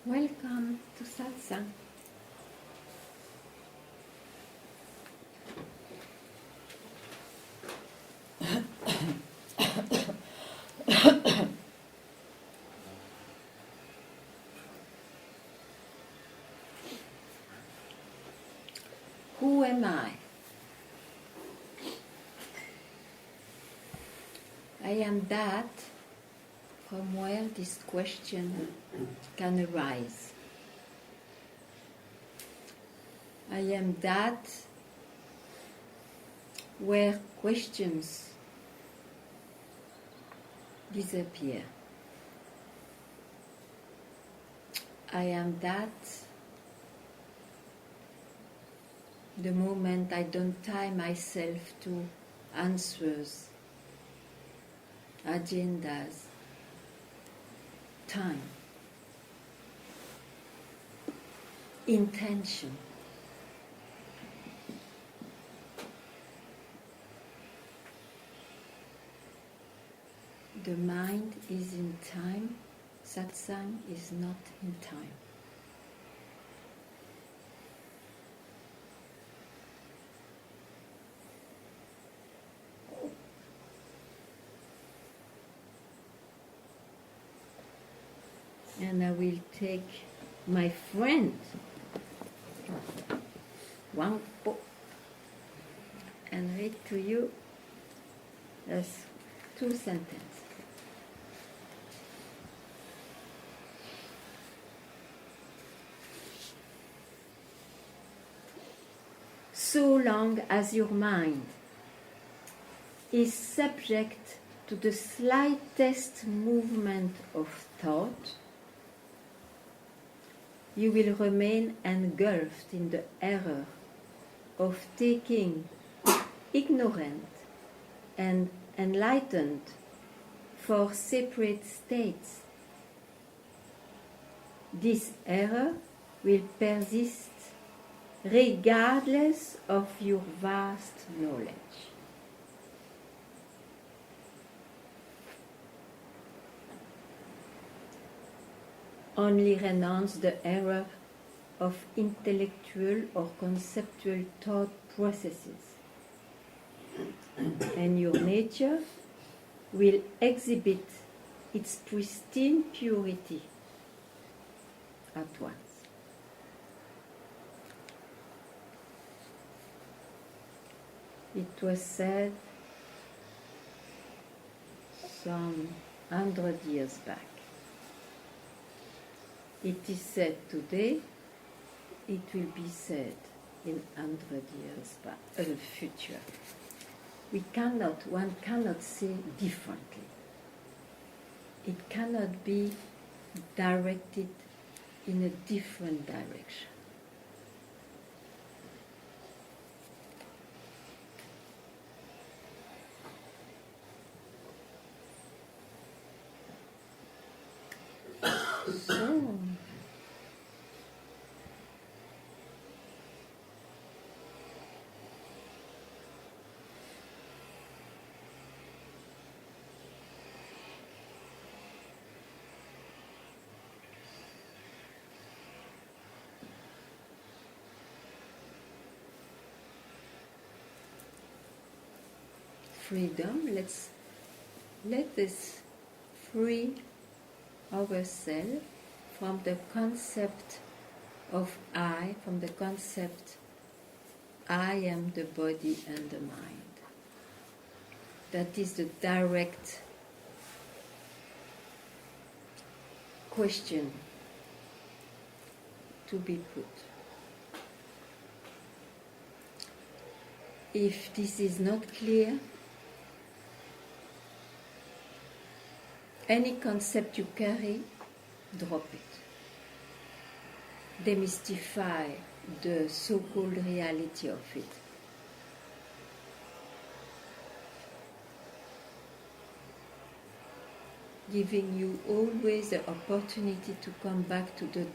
Welcome to Satsang. Who am I? I am that from where this question can arise. I am that where questions disappear. I am that the moment I don't tie myself to answers, agendas, time, intention. The mind is in time, satsang is not in time. And I will take my friend Wangpo and read to you as 2 sentences. So long as your mind is subject to the slightest movement of thought, you will remain engulfed in the error of taking ignorant and enlightened for separate states. This error will persist regardless of your vast knowledge. Only renounce the error of intellectual or conceptual thought processes, and your nature will exhibit its pristine purity at once. It was said some 100 years back. It is said today, it will be said in 100 years back, future. One cannot say differently. It cannot be directed in a different direction. So, freedom, let us free ourselves from the concept of I, from the concept I am the body and the mind. That is the direct question to be put. If this is not clear, any concept you carry, drop it. Demystify the so-called reality of it. Giving you always the opportunity to come back to the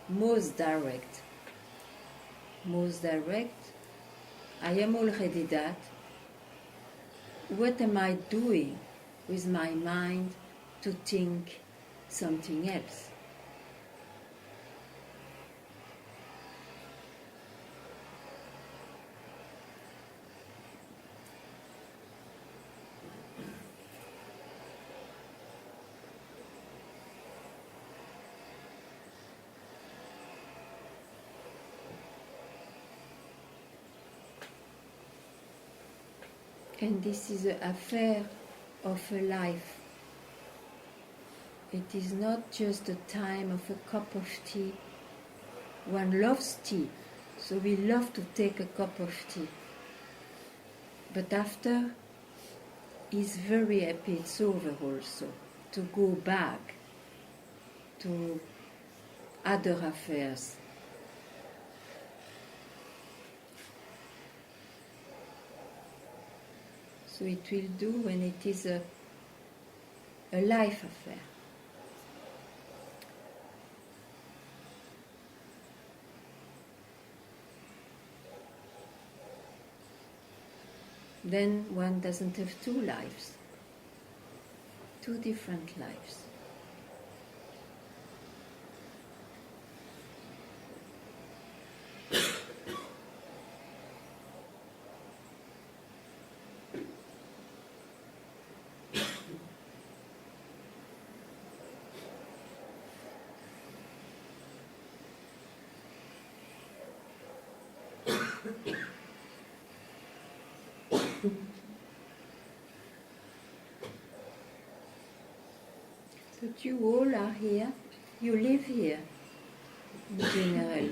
most direct. Most direct, I am already that. What am I doing with my mind to think something else? And this is an affair of a life. It is not just a time of a cup of tea. One loves tea, so we love to take a cup of tea. But after, he's very happy it's over also, to go back to other affairs. So it will do when it is a life affair. Then one doesn't have two lives, two different lives. But you all are here, you live here in general.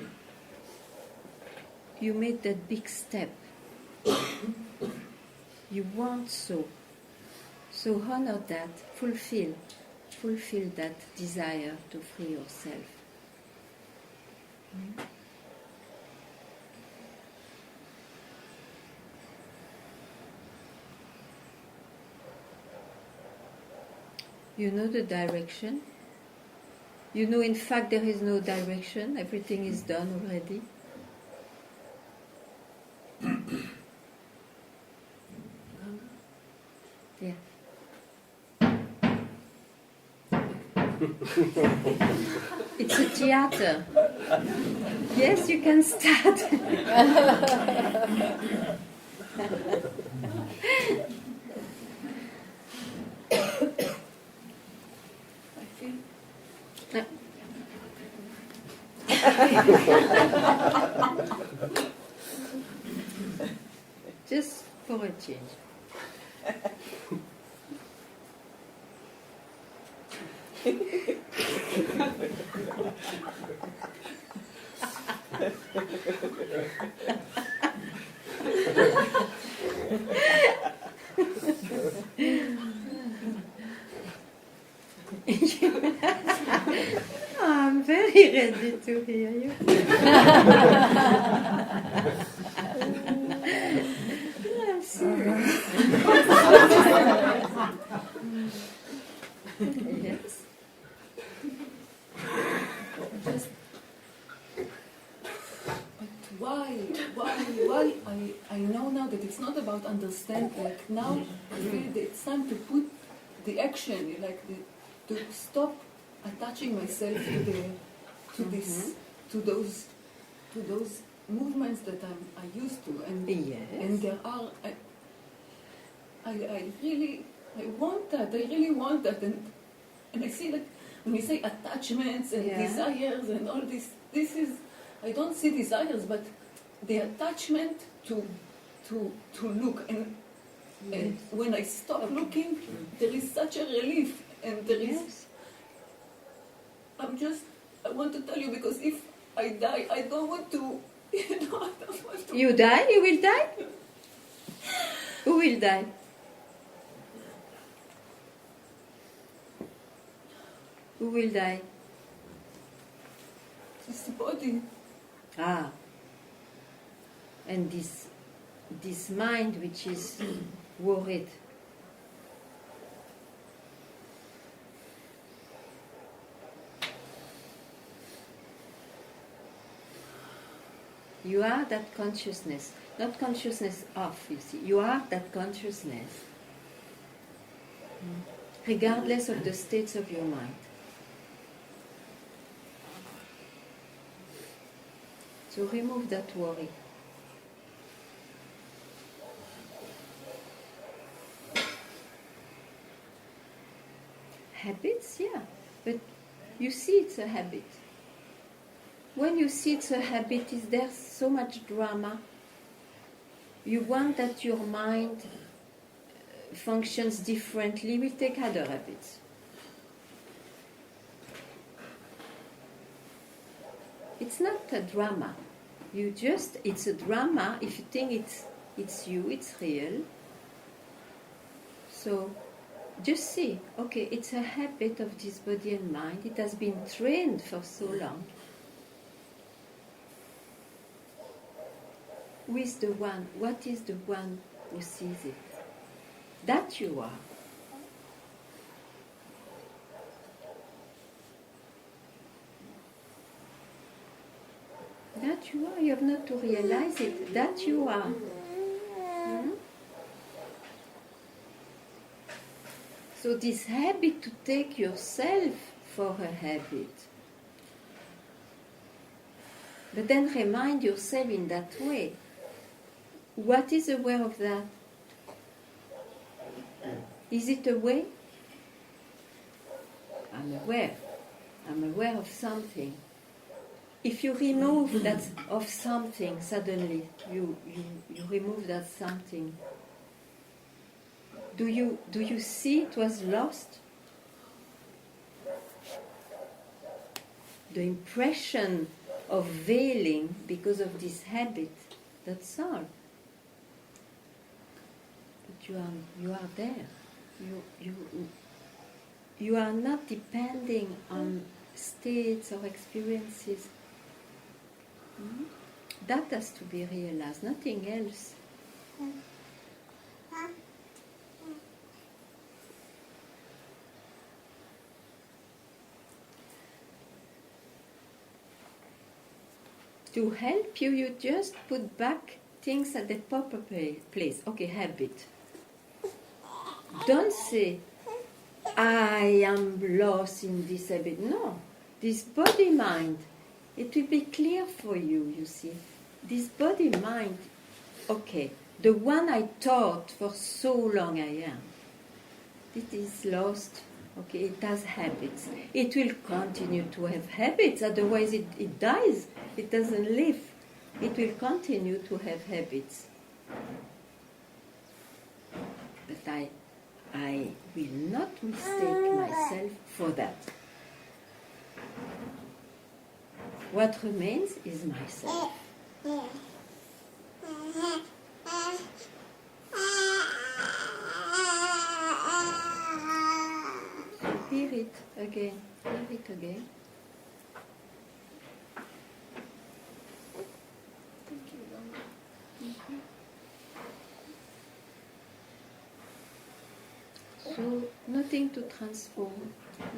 You made that big step. You want so honor that, fulfill that desire to free yourself. You know the direction. You know, in fact, there is no direction. Everything is done already. Yeah. It's a theater. Yes, you can start. Just for a change. I'm very ready to hear you. I'm serious. Yes. Just, but why? I know now that it's not about understand. Like now, I feel that it's time to put the action, to stop attaching myself to those movements that I used to, and Yes. and there are. I really want that. I really want that, and I see that when you say attachments and desires and all this is, I don't see desires, but the attachment to look, and when I stop looking, there is such a relief, and there is. I want to tell you, because if I die, I don't want to. I don't want to. You die? You will die? Who will die? Who will die? This body. Ah. And this mind which is worried. You are that consciousness, not consciousness of, you see. You are that consciousness, regardless of the states of your mind. So remove that worry. Habits, yeah, but you see it's a habit. When you see it's a habit, is there so much drama? You want that your mind functions differently, we'll take other habits. It's not a drama. It's a drama if you think it's you, it's real. So just see, okay, it's a habit of this body and mind. It has been trained for so long. Who is the one? What is the one who sees it? That you are. That you are. You have not to realize it. That you are. So this habit to take yourself for a habit. But then remind yourself in that way. What is aware of that? Is it a way? I'm aware. I'm aware of something. If you remove that of something, suddenly you remove that something. Do you see it was lost? The impression of veiling because of this habit, that's all. But you are there. You are not depending on states or experiences. That has to be realized, nothing else. To help you, you just put back things at the proper place. Okay, habit. Don't say, I am lost in this habit. No, this body-mind, it will be clear for you, you see. This body-mind, okay, the one I taught for so long I am, it is lost. Okay, it has habits. It will continue to have habits, otherwise it dies. It doesn't live. It will continue to have habits. But I will not mistake myself for that. What remains is myself. Hear it again. Hear it again. Thank you, Ganga. So nothing to transform.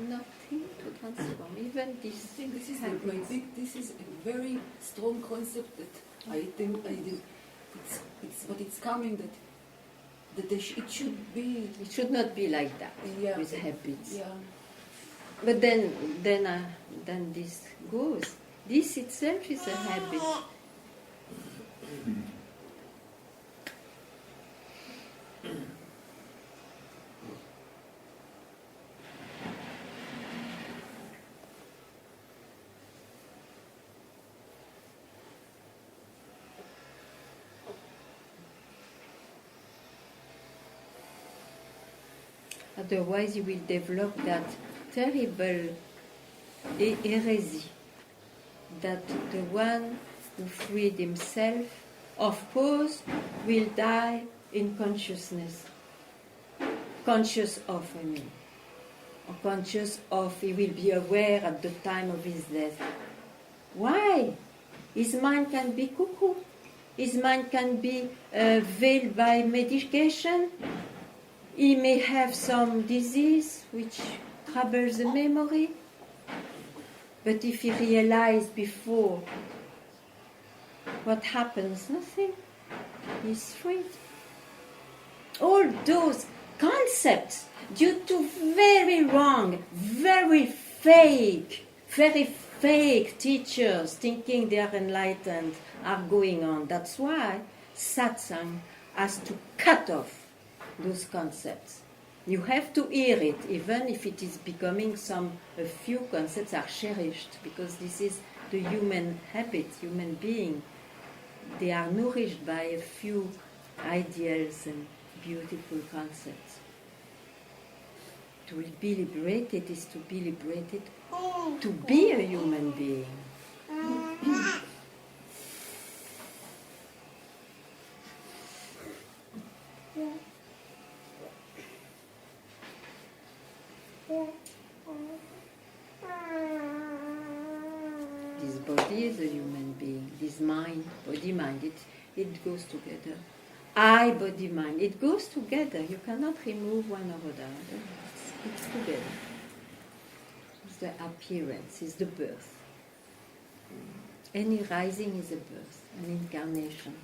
Nothing to transform. Even this. I think this is this is a very strong concept that I think it's coming that it should be. It should not be like that, Yeah. with habits. Yeah. But then this goes. This itself is a habit. Otherwise, you will develop that terrible heresy that the one who freed himself, of course, will die in consciousness. Conscious of, I mean. Or conscious of, he will be aware at the time of his death. Why? His mind can be cuckoo. His mind can be veiled by medication. He may have some disease which troubles the memory. But if he realized before what happens, nothing. He's freed. All those concepts, due to very wrong, very fake teachers thinking they are enlightened, are going on. That's why satsang has to cut off those concepts. You have to hear it, even if it is becoming a few concepts are cherished, because this is the human habit, human being. They are nourished by a few ideals and beautiful concept. To be liberated is to be liberated to be a human being. This body is a human being. This mind, body, mind, it goes together. I, body, mind, it goes together. You cannot remove one or the other. It's together. It's the appearance, it's the birth. Any rising is a birth, an incarnation.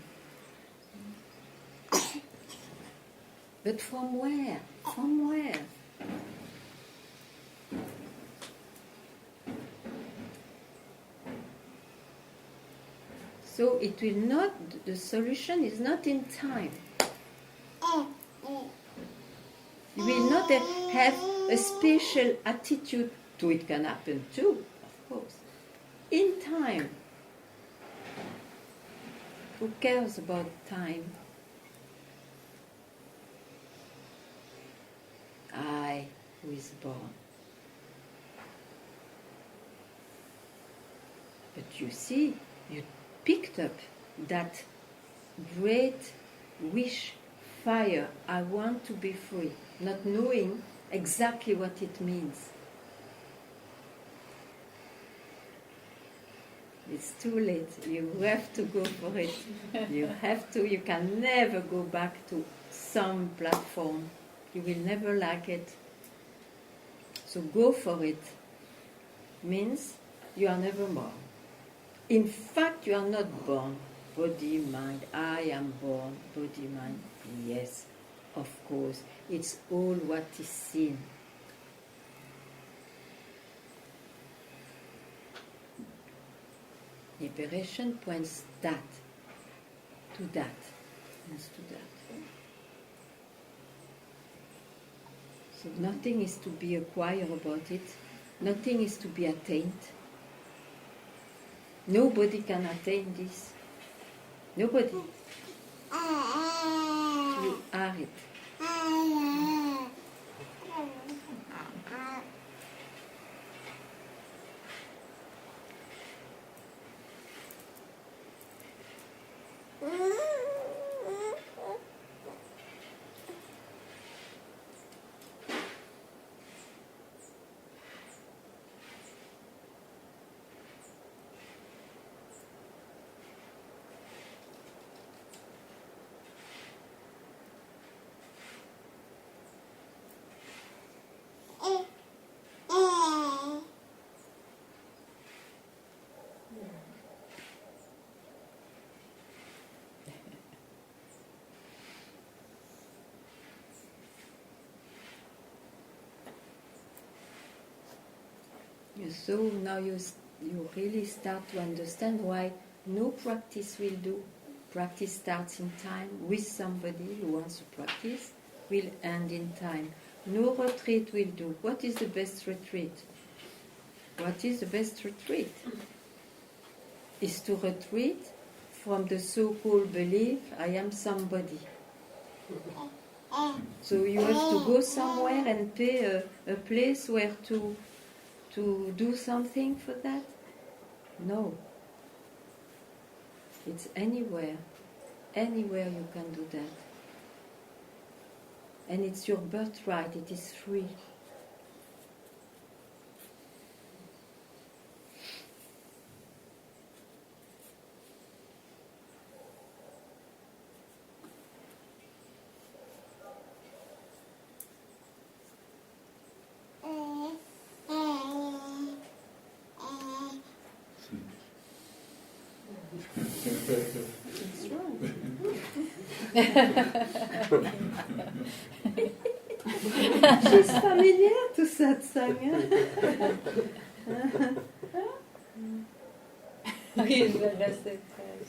But from where? From where? So it will not, the solution is not in time. You will not have a special attitude to it. Can happen too, of course. In time. Who cares about time? I who is born. But you see, you picked up that great wish, fire, I want to be free, not knowing exactly what it means. It's too late. You have to go for it. You have to. You can never go back to some platform. You will never like it. So go for it. Means you are never born. In fact, you are not born. Body, mind. I am born. Body, mind. Yes, of course. It's all what is seen. Liberation points that, to that, points to that. So nothing is to be acquired about it, nothing is to be attained. Nobody can attain this. Nobody. You are it. So now you really start to understand why no practice will do. Practice starts in time with somebody who wants to practice, will end in time. No retreat will do. What is the best retreat? What is the best retreat? Is to retreat from the so-called belief, I am somebody. So you have to go somewhere and pay a place where to do something for that? No. It's anywhere. Anywhere you can do that. And it's your birthright, it is free. It's wrong. She's familiar to satsang. Oui, je vais rester prêt.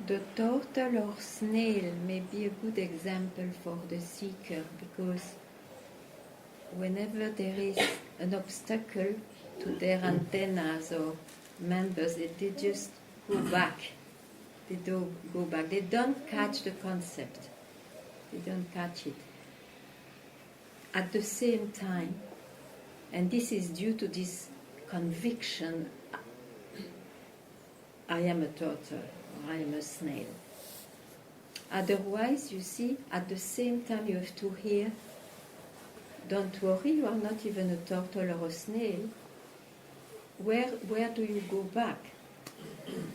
The turtle or snail may be a good example for the seeker, because whenever there is an obstacle to their antennas or members, they just go back. They don't go back. They don't catch the concept. They don't catch it. At the same time, and this is due to this conviction, I am a turtle, or I am a snail. Otherwise, you see, at the same time you have to hear, don't worry, you are not even a turtle or a snail. Where do you go back?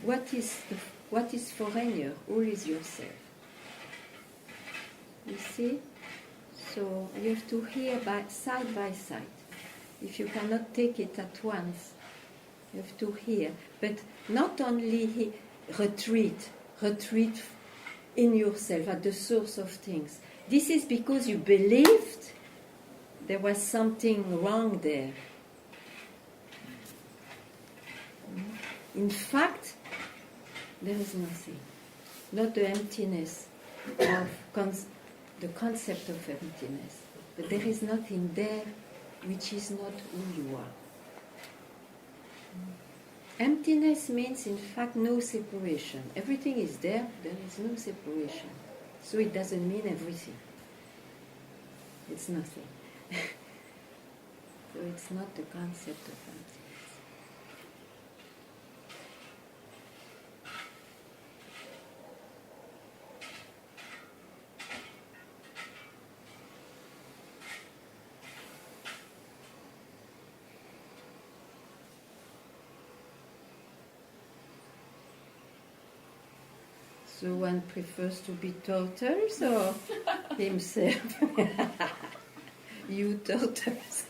What is foreigner? Who is yourself? You see? So you have to hear side by side. If you cannot take it at once, you have to hear. But not only retreat in yourself, at the source of things. This is because you believed there was something wrong there. In fact, there is nothing. Not the emptiness of the concept of emptiness. But there is nothing there which is not who you are. Emptiness means, in fact, no separation. Everything is there, there is no separation. So it doesn't mean everything. It's nothing. So it's not the concept of emptiness. So one prefers to be turtles or himself? You turtles.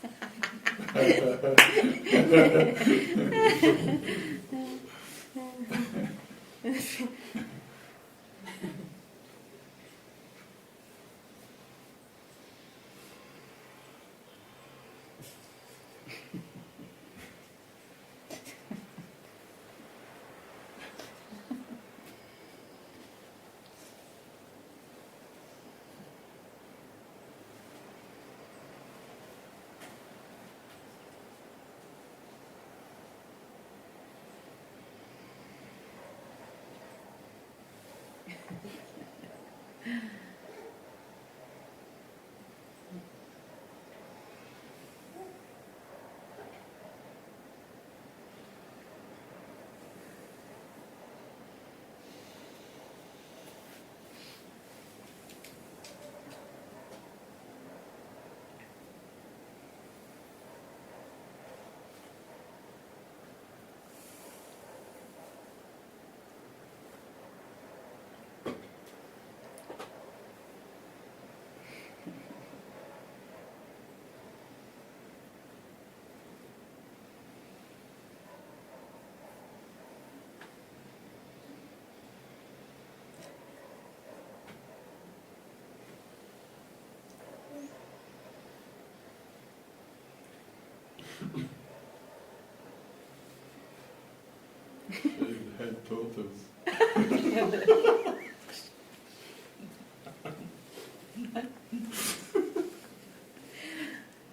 Head tortoise.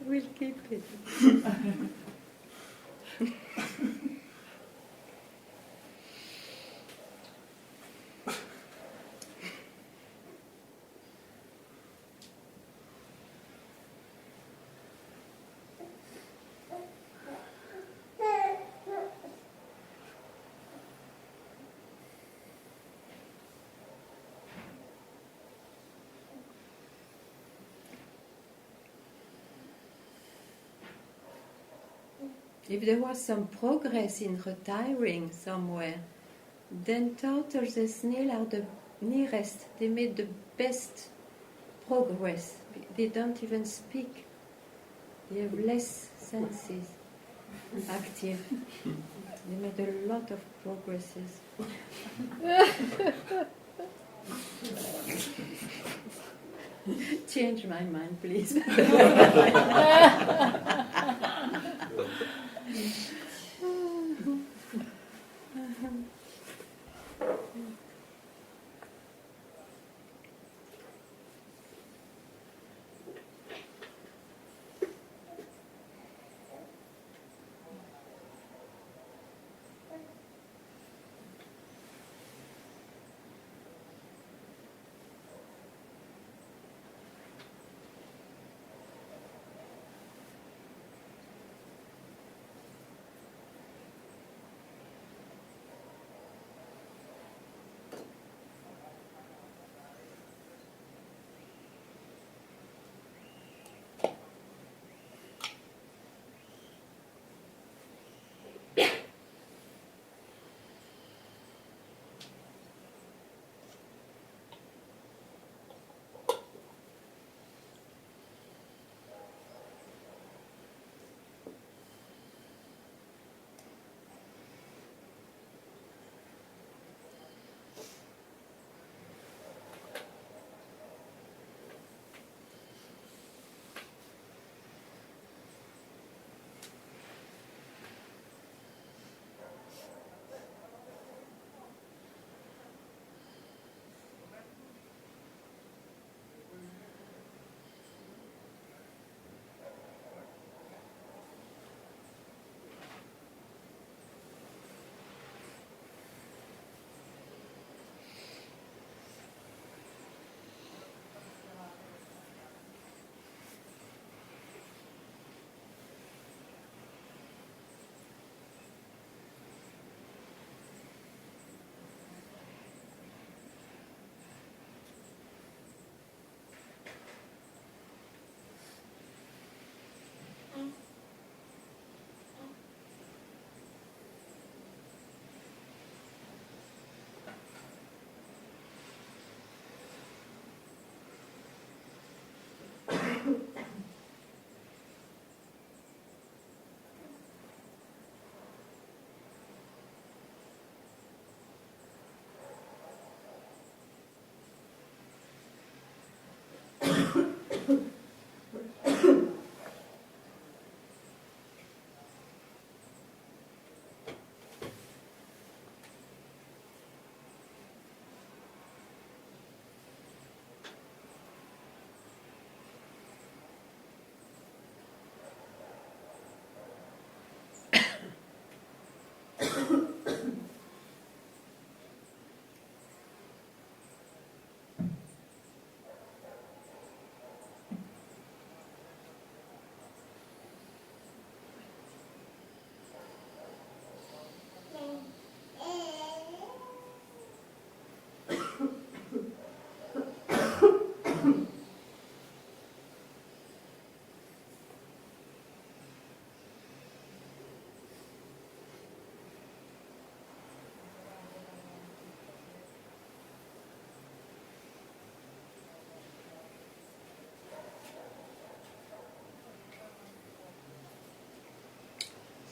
We'll keep it. If there was some progress in retiring somewhere, then turtles and snails are the nearest. They made the best progress. They don't even speak. They have less senses active. They made a lot of progresses. Change my mind, please.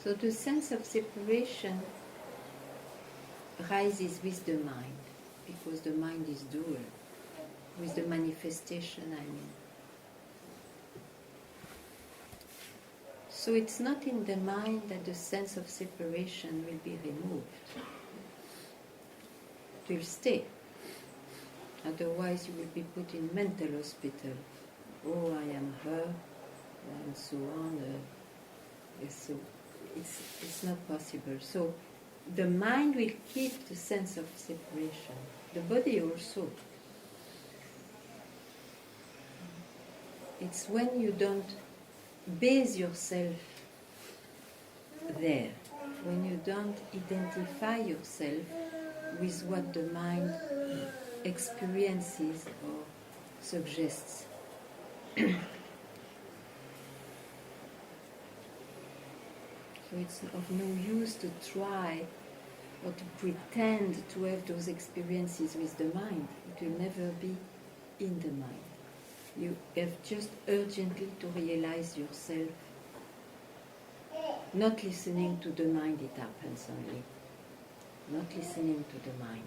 So the sense of separation rises with the mind, because the mind is doer, with the manifestation, I mean. So it's not in the mind that the sense of separation will be removed. It will stay. Otherwise you will be put in mental hospital. Oh, I am her, and so on. So it's not possible. So the mind will keep the sense of separation. The body also. It's when you don't base yourself there, when you don't identify yourself with what the mind experiences or suggests. So it's of no use to try or to pretend to have those experiences with the mind. It will never be in the mind. You have just urgently to realize yourself. Not listening to the mind, it happens only. Not listening to the mind.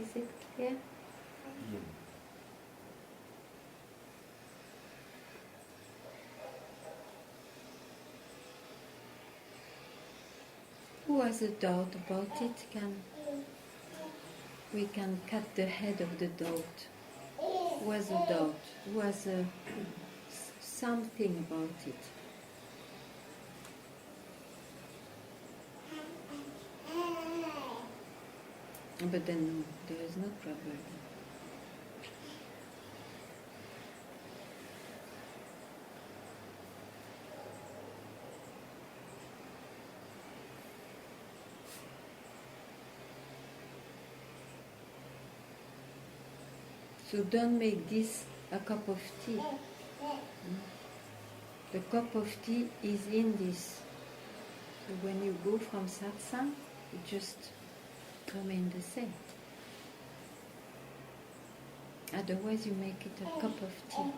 Is it clear? Who has a doubt about it? We can cut the head of the doubt. Who has a doubt? Who has something about it? But then there is no problem. So don't make this a cup of tea. The cup of tea is in this. So when you go from satsang, you just remain the same. Otherwise you make it a cup of tea.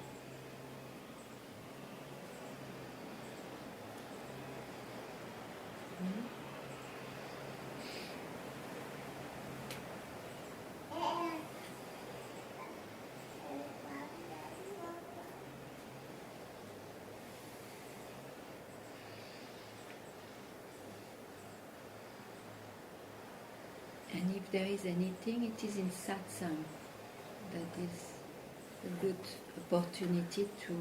And if there is anything, it is in satsang. That is a good opportunity to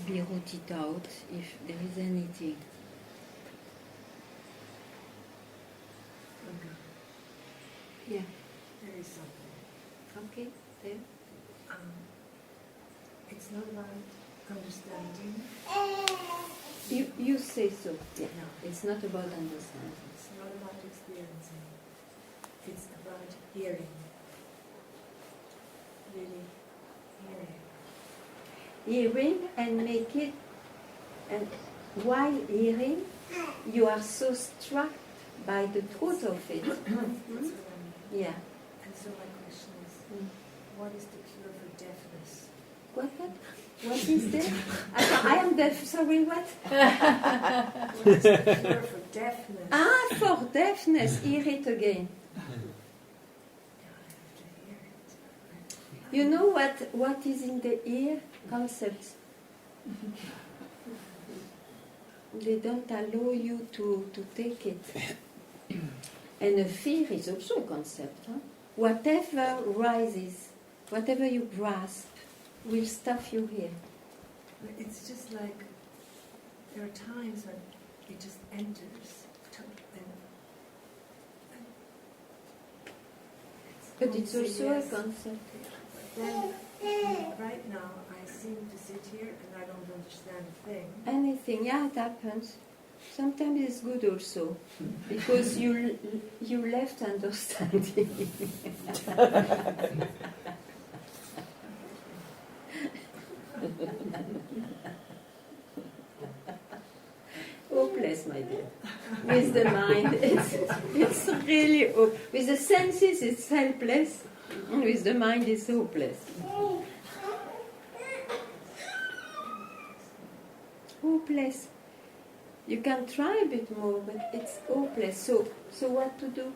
be rooted out if there is anything. Yeah. There is something. Okay, there. It's not about understanding. You say so. Yeah. No. It's not about understanding. It's not about experiencing. It's about hearing. Really hearing. Hearing and make it, and while hearing, you are so struck by the truth of it. That's what I mean. Yeah. And so my question is, what is the cure for deafness? What? What is there? I am deaf. Sorry, what? What is the cure for deafness? Ah, for deafness. Hear it again. Now I have to hear it. You know what is in the ear? Concepts. They don't allow you to take it. And a fear is also a concept. Huh? Whatever rises, whatever you grasp, will stuff you here. It's just like there are times when it just enters. But it's say also yes. a concept. Then, right now, I seem to sit here and I don't understand a thing. Anything, yeah, it happens. Sometimes it's good also, because you left understanding. Hopeless, my dear. With the mind, it's really with the senses, it's helpless. And with the mind, it's hopeless. Hopeless. You can try a bit more, but it's hopeless. So what to do?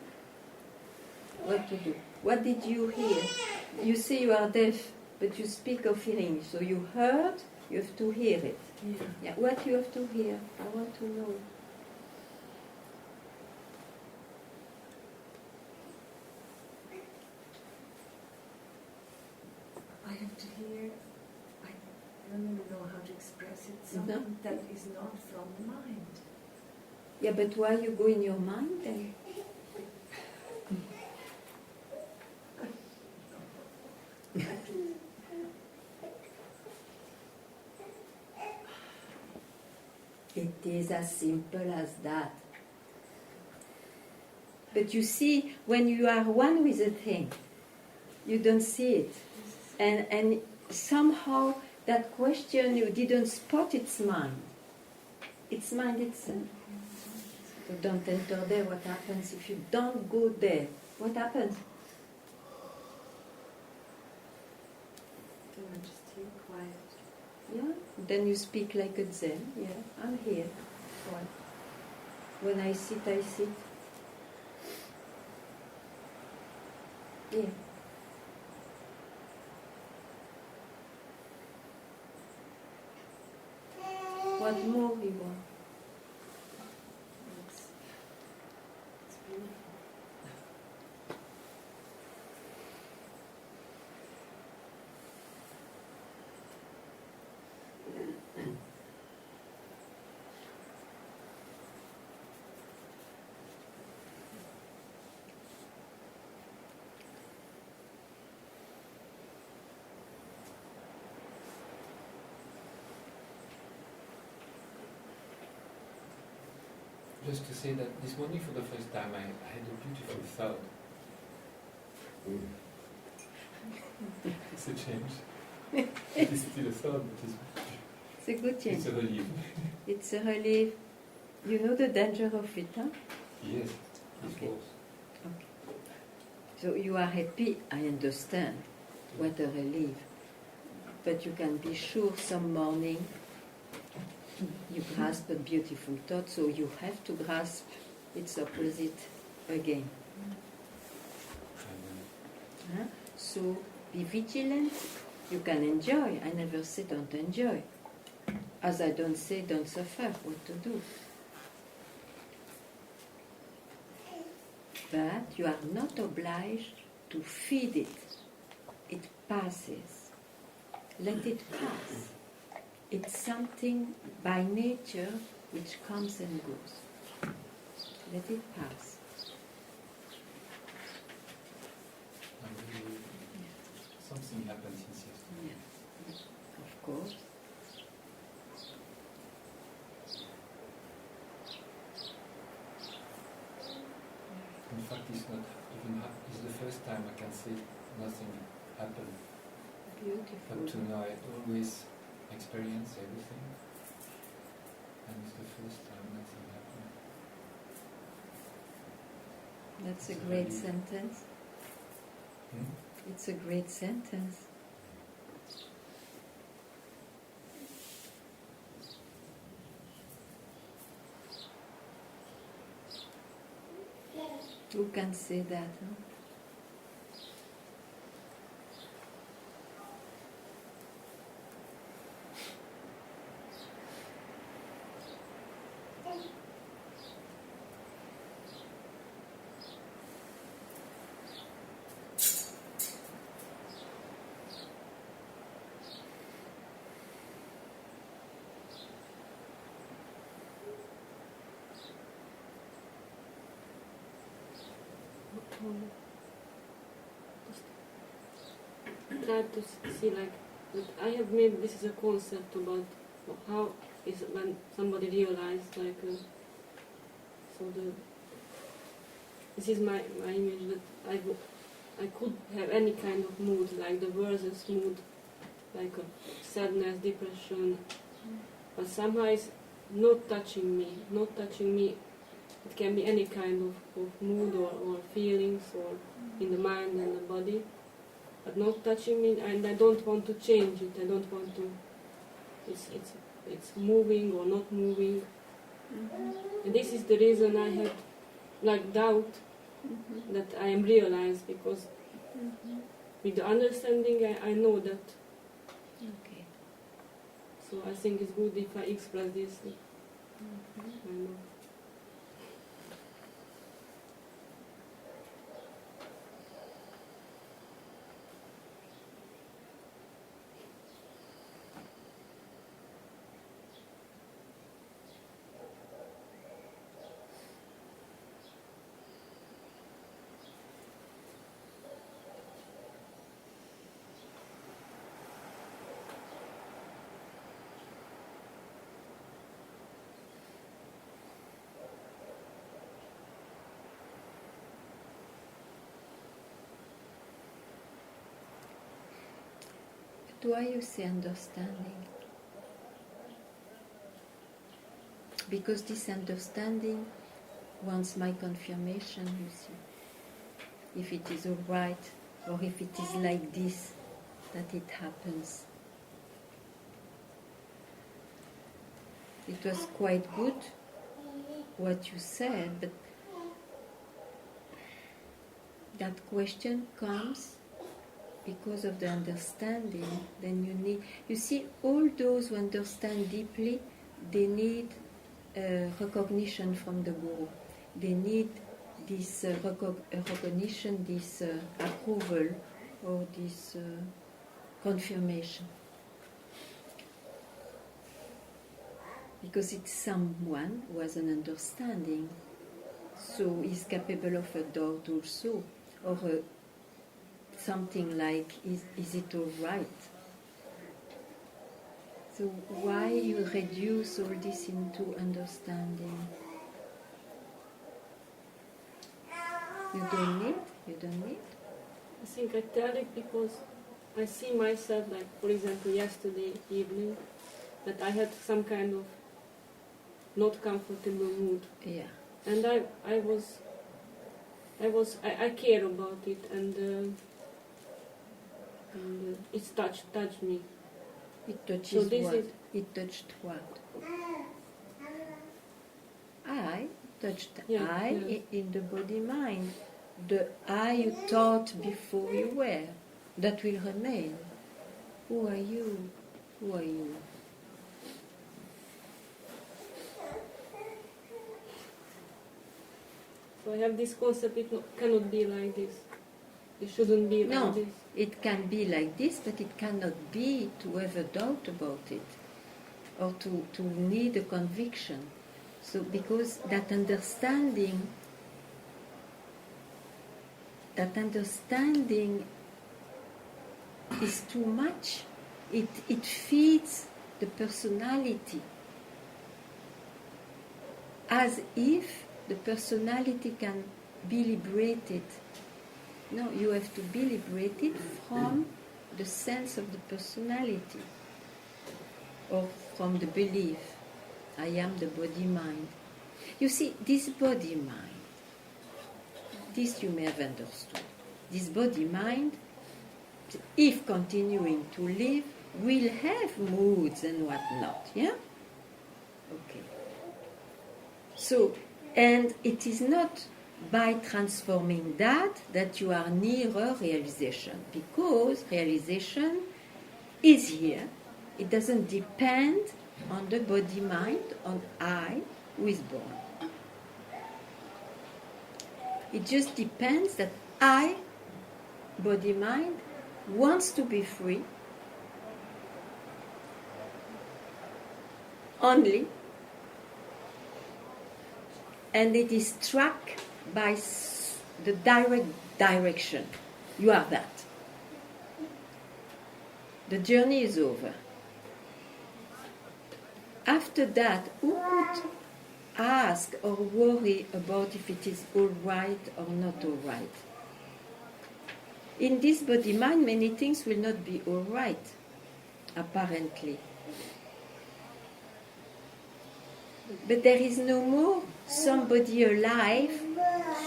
What to do? What did you hear? You say you are deaf, but you speak of hearing. So you heard, you have to hear it. Yeah. What you have to hear? I want to know. I have to hear, I don't even know how to express it, something that is not from the mind. Yeah, but why you go in your mind then? It is as simple as that. But you see, when you are one with a thing, you don't see it. And somehow that question, you didn't spot its mind. Its mind itself. So don't enter there. What happens if you don't go there? What happens? Then I'm just here quiet. Yeah. Then you speak like a Zen. Yeah, I'm here. What? When I sit, I sit. Yeah. What more you want? It's beautiful. Just to say that this morning for the first time I had a beautiful thought. It's a change. It is still a thought, but It's a good change. it's a relief. It's a relief. You know the danger of it, huh? Yes, of Okay. course. Okay. So you are happy, I understand. What a relief. But you can be sure some morning you grasp a beautiful thought, so you have to grasp its opposite again. Huh? So be vigilant. You can enjoy. I never say don't enjoy. As I don't say don't suffer. What to do? But you are not obliged to feed it. It passes. Let it pass. It's something by nature which comes and goes. Let it pass. Something happened since yesterday. Yeah. Of course. In fact, it's not even it's the first time I can say nothing happened. Beautiful. Up to now, I always experience everything, and it's the first time nothing happened. That's a It's a great relief. sentence. It's a great sentence. Who can say that? Huh? try to see like that I have made this is a concept about how is when somebody realizes like so the this is my image that I could have any kind of mood, like the worst mood, like sadness, depression, but somehow it's not touching me. It can be any kind of mood or feelings or in the mind and the body, but not touching me, and I don't want to change it. I don't want to. It's moving or not moving, and this is the reason I had like doubt that I am realized, because with the understanding I know that. Okay. So I think it's good if I express this. I know. Why you say understanding? Because this understanding wants my confirmation, you see. If it is all right, or if it is like this, that it happens. It was quite good what you said, but that question comes because of the understanding. Then you see, all those who understand deeply, they need recognition from the Guru. They need this recognition, this approval, or this confirmation. Because it's someone who has an understanding, so is capable of a doubt also, or something like, is it all right? So why you reduce all this into understanding? You don't need? I think I tell it because I see myself, like for example yesterday evening, that I had some kind of not comfortable mood. Yeah. And I care about it, and it's touched me. It touches So this what? is- It touched what? I touched Yeah, I yeah. in the body mind. The I you thought before you were, that will remain. Who are you? Who are you? So I have this concept, cannot be like this. It shouldn't be No, like this. it can be like this, but it cannot be to have a doubt about it, or to need a conviction. So because that understanding is too much. It feeds the personality, as if the personality can be liberated. No, you have to be liberated from the sense of the personality, or from the belief, I am the body-mind. You see, this body-mind, this you may have understood. This body-mind, if continuing to live, will have moods and whatnot, yeah? Okay. So, and it is not by transforming that you are nearer realization, because realization is here. It doesn't depend on the body-mind, on I who is born. It just depends that I, body-mind, wants to be free only, and it is struck by the direct direction. You are that. The journey is over. After that, who could ask or worry about if it is all right or not all right? In this body-mind, many things will not be all right, apparently. But there is no more somebody alive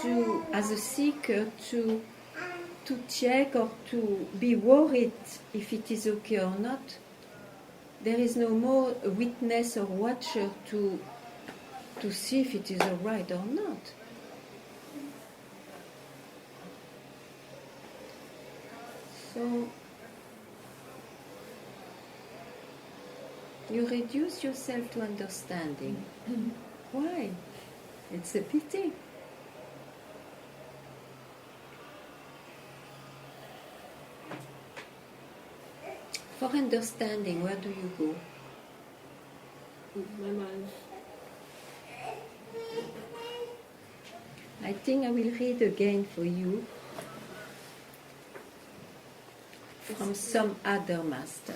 to, as a seeker, to check or to be worried if it is okay or not. There is no more a witness or watcher to see if it is all right or not. So you reduce yourself to understanding. Why? It's a pity. For understanding, where do you go? My mind. I think I will read again for you from some other master.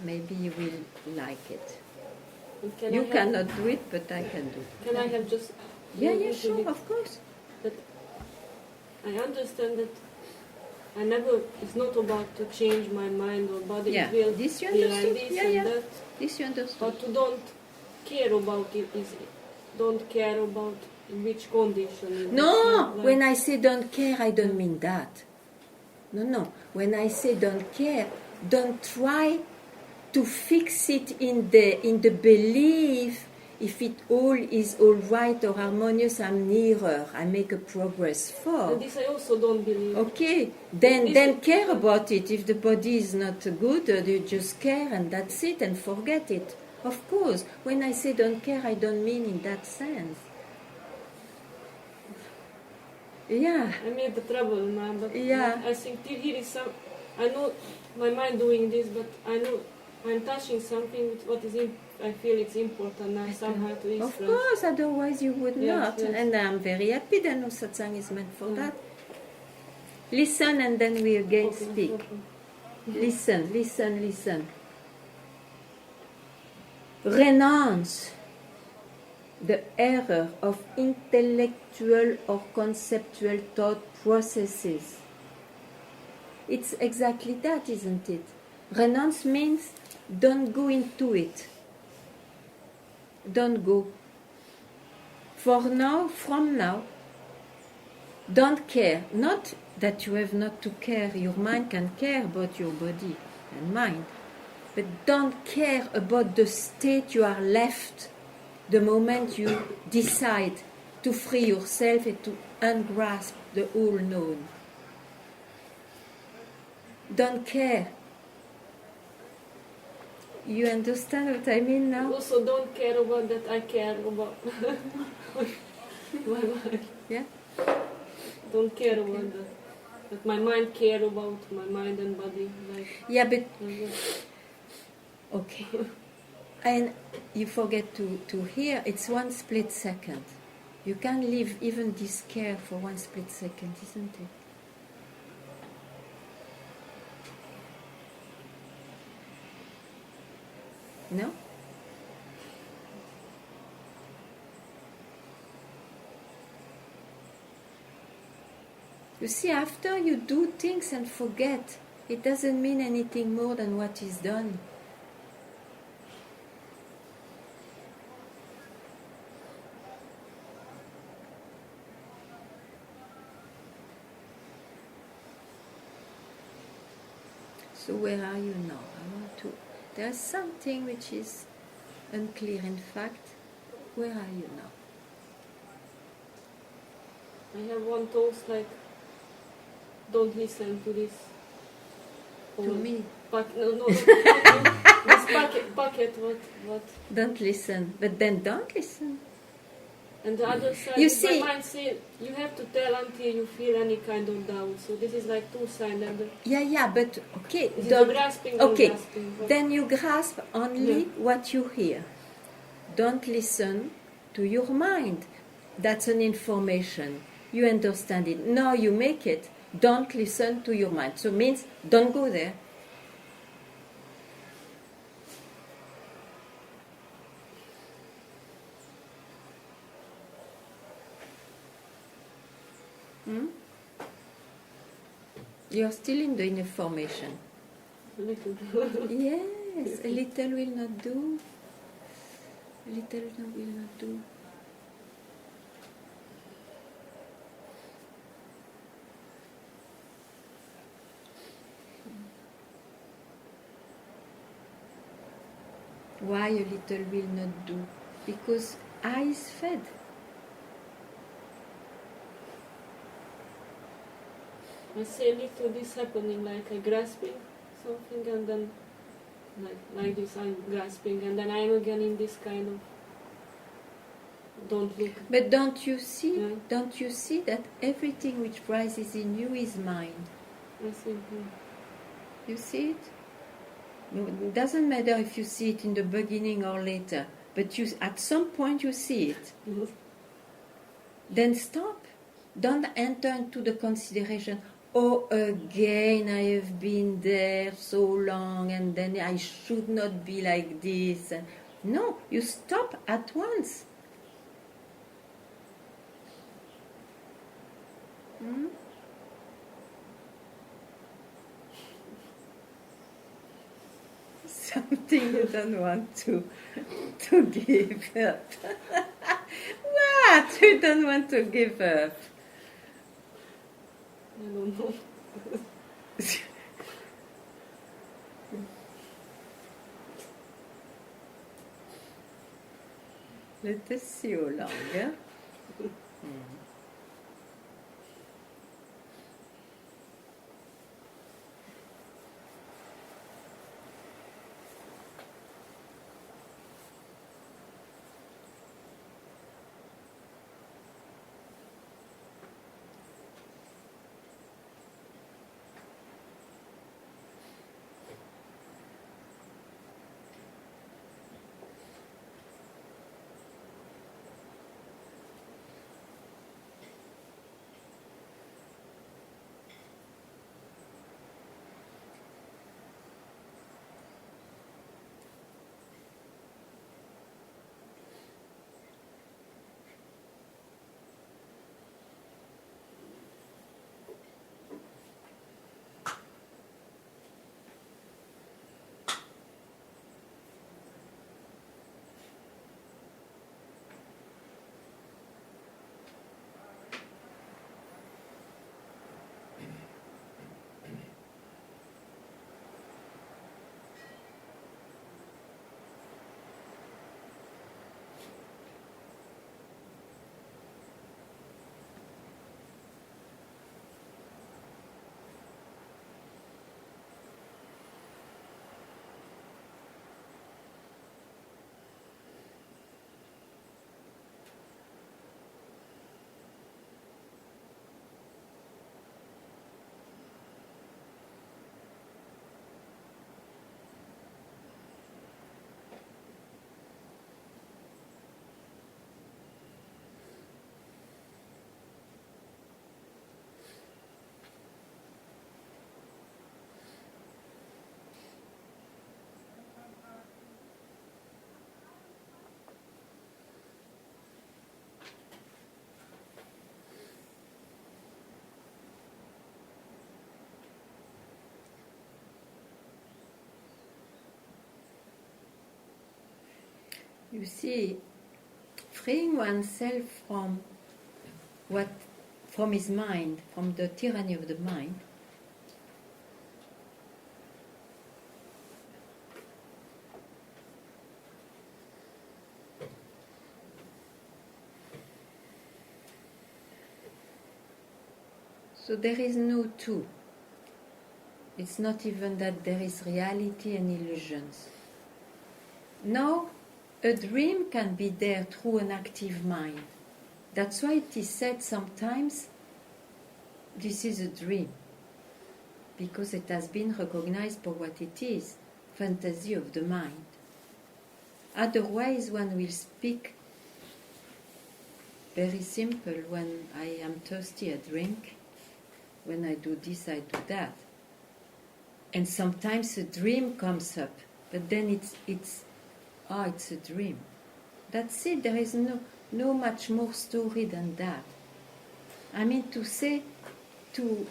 Maybe you will like it. Can You I have, cannot do it, but I can do it. Can I have just... Yeah, sure, of course. But I understand that I never... It's not about to change my mind or body. Yeah, It will this you be like understood. this Yeah, and yeah. that. This you understood. But to don't care about it is... Don't care about in which condition. No, Like, when I say don't care, I don't mean that. No. When I say don't care, don't try to fix it in the belief if it all is all right or harmonious, I'm nearer, I make a progress And forward. this I also don't believe. Okay, then This- care about it. If the body is not good, you just care and that's it and forget it. Of course, when I say don't care, I don't mean in that sense. Yeah. I made the trouble now, but Yeah. I think here is some... I know my mind doing this, but I know I'm touching something with what is I feel it's important now somehow to Of express. course, otherwise you would Yes, not. yes. And I'm very happy that no satsang is meant for Mm. that. Listen and then we again Okay, speak. okay. Listen. Renounce the error of intellectual or conceptual thought processes. It's exactly that, isn't it? Renounce means don't go into it. Don't go. From now, don't care. Not that you have not to care. Your mind can care about your body and mind. But don't care about the state you are left the moment you decide to free yourself and to ungrasp the all known. Don't care. You understand what I mean now? Also don't care about that I care about my mind. Yeah? Don't care about that. That my mind care about my mind and body. Like, Yeah, but like okay. And you forget to hear, it's 1 split second. You can't leave even this care for 1 split second, isn't it? No? You see, after you do things and forget, it doesn't mean anything more than what is done. So where are you now? I want to... There's something which is unclear in fact. Where are you now? I have one toast like don't listen to this. To whole me. No, this packet, what? Don't listen. But then don't listen. And the other side, You is see- my mind say you have to tell until you feel any kind of doubt. So this is like two sides. And Yeah, but okay. this is Don't, the grasping and okay, grasping. But then you grasp only Yeah. what you hear. Don't listen to your mind. That's an information. you understand it. Now you make it. Don't listen to your mind. So means don't go there. You're still in the inner formation. Yes, a little will not do. A little will not do. Why a little will not do? Because I is fed. I see a little this happening, like I grasping something and then like this I'm grasping and then I'm again in this kind of don't look. But don't you see? Yeah. Don't you see that everything which rises in you is mind? I see. You see it? No, it doesn't matter if you see it in the beginning or later, but you at some point you see it. Mhm. Then stop. Don't enter into the consideration, oh, again I have been there so long and then I should not be like this. No, you stop at once. Hmm? Something you don't want to give up. What? You don't want to give up? I don't know. Let us see how long. Yeah? You see, freeing oneself from his mind, from the tyranny of the mind, so there is no two. It's not even that there is reality and illusions. Now, a dream can be there through an active mind. That's why it is said sometimes, this is a dream, because it has been recognized for what it is, fantasy of the mind. Otherwise, one will speak very simple. When I am thirsty, I drink. When I do this, I do that. And sometimes a dream comes up, but then it's a dream. That's it. There is no much more story than that. I mean to say, to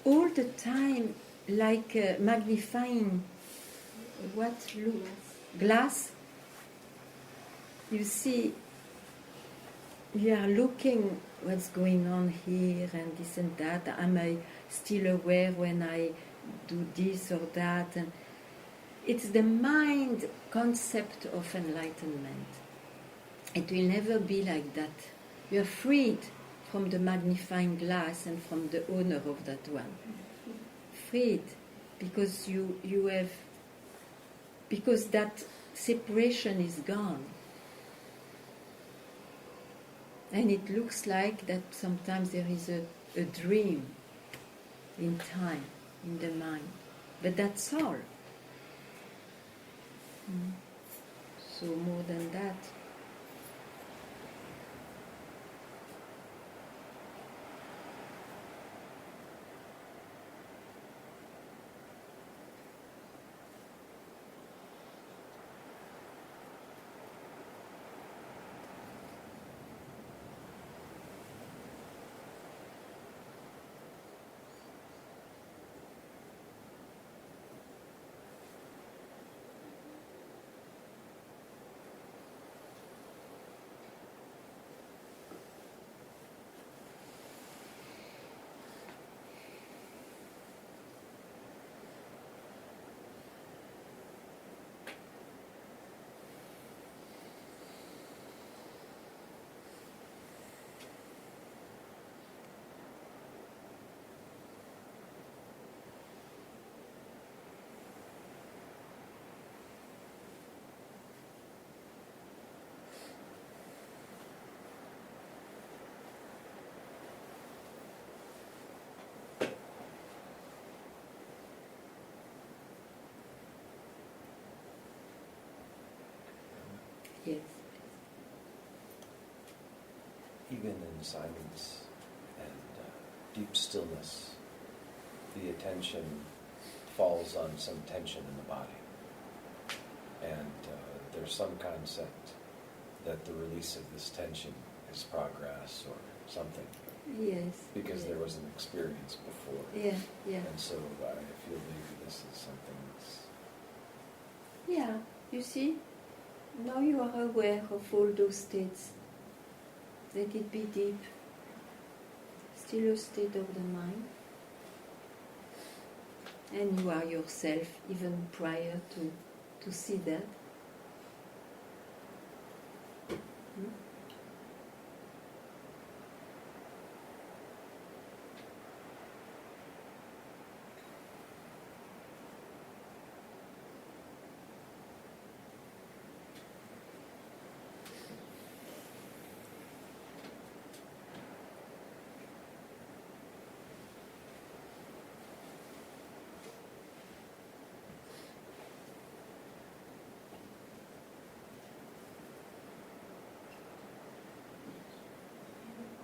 all the time, like magnifying what look glass. You see, you are looking what's going on here and this and that. Am I still aware when I do this or that? And it's the mind concept of enlightenment. It will never be like that. You are freed from the magnifying glass and from the owner of that one. Freed because you have, because that separation is gone. And it looks like that sometimes there is a dream in time, in the mind. But that's all. So more than that. Yes. Even in silence and deep stillness, the attention falls on some tension in the body. And there's some concept that the release of this tension is progress or something. Yes. Because there was an experience before. Yeah, yeah. And so I feel maybe this is something that's... Yeah, you see? Now you are aware of all those states. Let it be deep. Still a state of the mind. And you are yourself even prior to see that.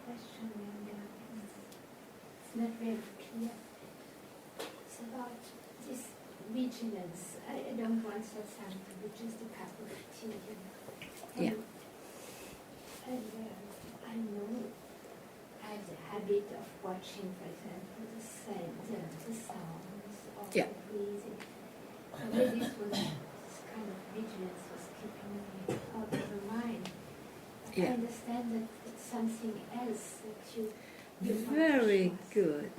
Question, and it's not very clear. It's about this vigilance. I don't want satsang to be just a cup of tea. Yeah. And I know I have the habit of watching, for example, the scent, the sounds of Yeah. the breathing. So maybe this kind of vigilance was keeping me out of the mind. But Yeah. I understand that it's something else that you Very good.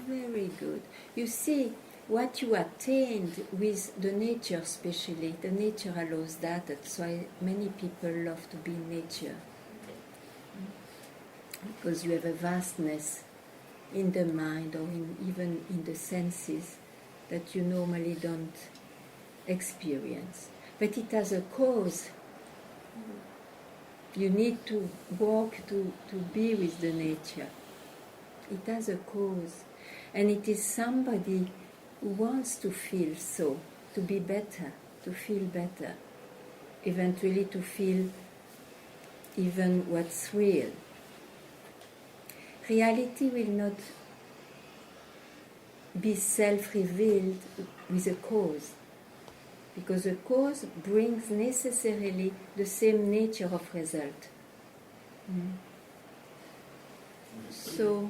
Very good. You see, what you attained with the nature especially, the nature allows that. That's why many people love to be in nature. Because you have a vastness in the mind or even in the senses that you normally don't experience. But it has a cause. You need to walk to be with the nature. It has a cause. And it is somebody who wants to feel so, to be better, to feel better. Eventually to feel even what's real. reality will not be self-revealed with a cause, because a cause brings necessarily the same nature of result. So,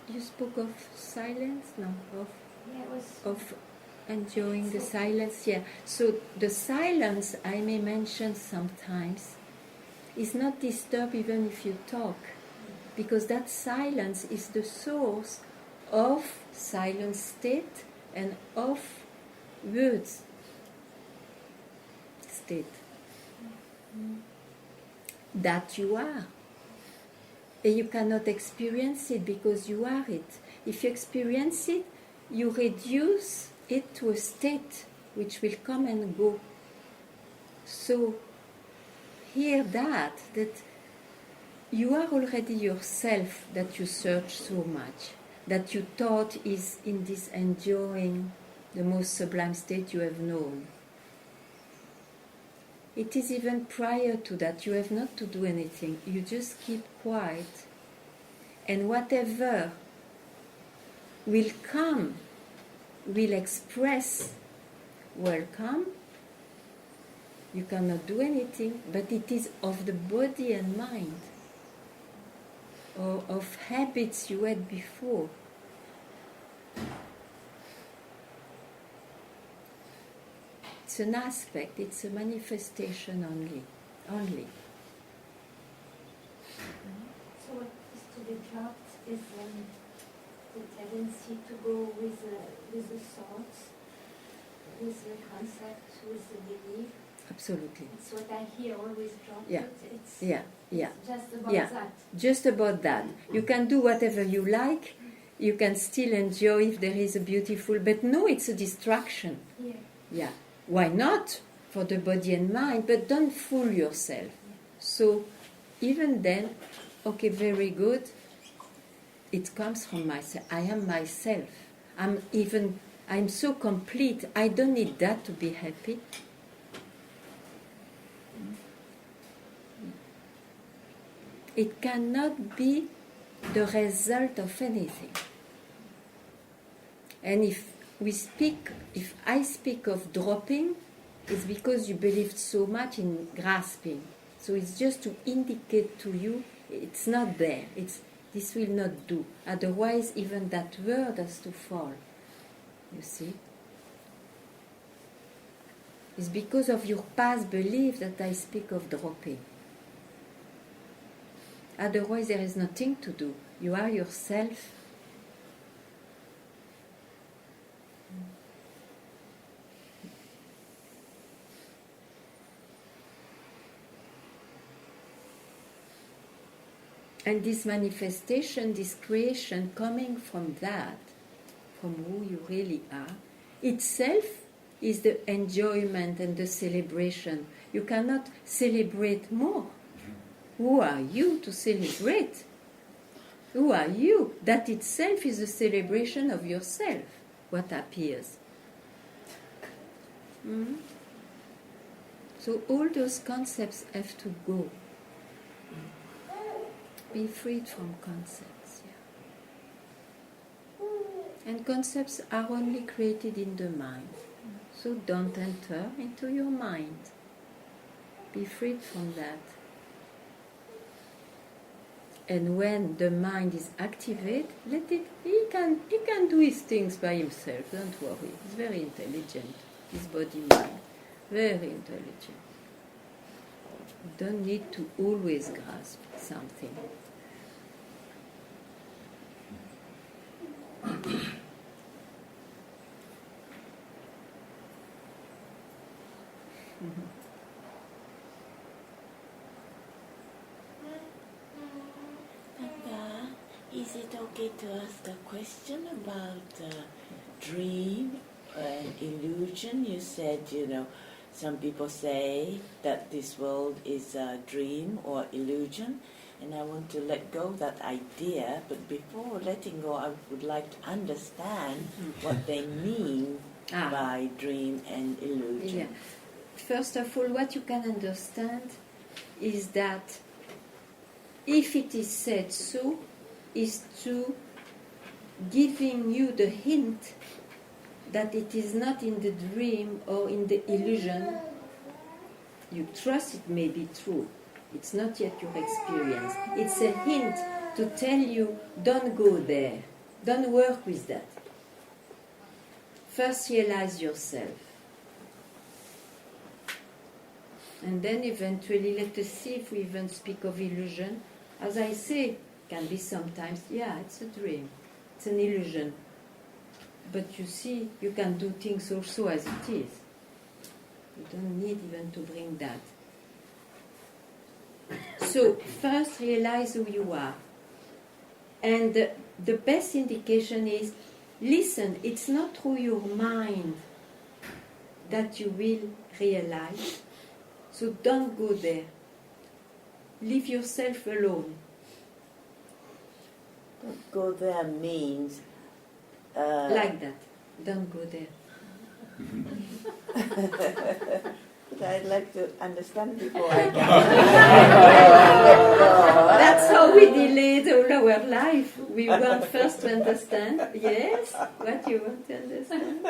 you spoke of silence? No, Yeah, it was of enjoying the silence. Yeah. So the silence, I may mention sometimes, is not disturbed even if you talk, because that silence is the source of silent state and of words state. That you are. And you cannot experience it because you are it. If you experience it, you reduce it to a state which will come and go. So, hear that you are already yourself, that you search so much, that you thought is in this enjoying the most sublime state you have known. It is even prior to that, you have not to do anything, you just keep quiet, and whatever will come, will express welcome. You cannot do anything, but it is of the body and mind, or of habits you had before. It's an aspect, it's a manifestation only. So what is to be dropped is the tendency to go with the thoughts, with the concept, with the belief. Absolutely. It's what I hear always drop Yeah. it. It's Yeah. it's just about Yeah. that. Just about that. You can do whatever you like, you can still enjoy if there is a beautiful, but no, it's a distraction. Yeah. Yeah. Why not? For the body and mind, but don't fool yourself. So, even then, okay, very good. It comes from myself. I am myself. I'm so complete. I don't need that to be happy. It cannot be the result of anything. And if I speak of dropping, it's because you believed so much in grasping. So it's just to indicate to you it's not there. This will not do. Otherwise, even that word has to fall. You see? It's because of your past belief that I speak of dropping. Otherwise, there is nothing to do. You are yourself. And this manifestation, this creation coming from that, from who you really are, itself is the enjoyment and the celebration. You cannot celebrate more. Who are you to celebrate? Who are you? That itself is a celebration of yourself, what appears. So all those concepts have to go. Be freed from concepts. Yeah. And concepts are only created in the mind. So don't enter into your mind. Be freed from that. And when the mind is activated, let it. He can do his things by himself. Don't worry. He's very intelligent. His body mind, very intelligent. You don't need to always grasp something. Is it okay to ask a question about dream and illusion? You said, some people say that this world is a dream or illusion, and I want to let go of that idea, but before letting go, I would like to understand what they mean by dream and illusion. Yeah. First of all, what you can understand is that if it is said so, is to giving you the hint that it is not in the dream or in the illusion. You trust it may be true. It's not yet your experience. It's a hint to tell you, don't go there. Don't work with that. First realize yourself. And then eventually let us see if we even speak of illusion. As I say, can be sometimes, yeah, it's a dream. It's an illusion. But you see, you can do things also as it is. You don't need even to bring that. So, first realize who you are. And the best indication is, listen, it's not through your mind that you will realize. So don't go there. Leave yourself alone. Don't go there means... like that. Don't go there. But I'd like to understand before I go. That's how we delayed all our life. We want first to understand. Yes? What you want to understand?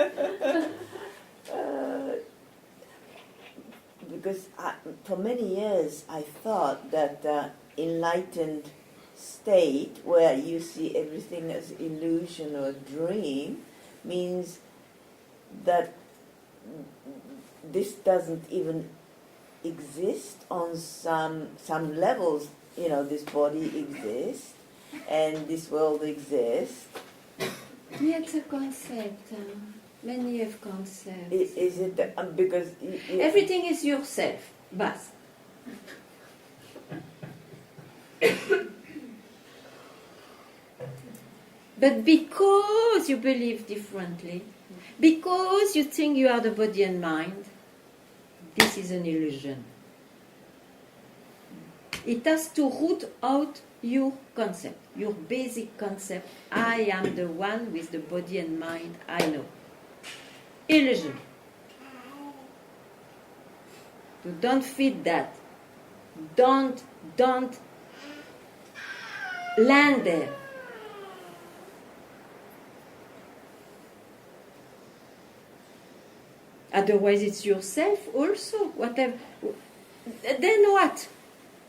Because for many years I thought that enlightened state where you see everything as illusion or dream means that this doesn't even exist on some levels. You know, this body exists and this world exists. Yeah, it's a concept. Many have concepts. Is it because... Everything is yourself. Bas. But because you believe differently, because you think you are the body and mind, this is an illusion. It has to root out your concept, your basic concept. I am the one with the body and mind, I know. Illusion. So don't feed that. Don't land there. Otherwise, it's yourself also. Whatever. Then what?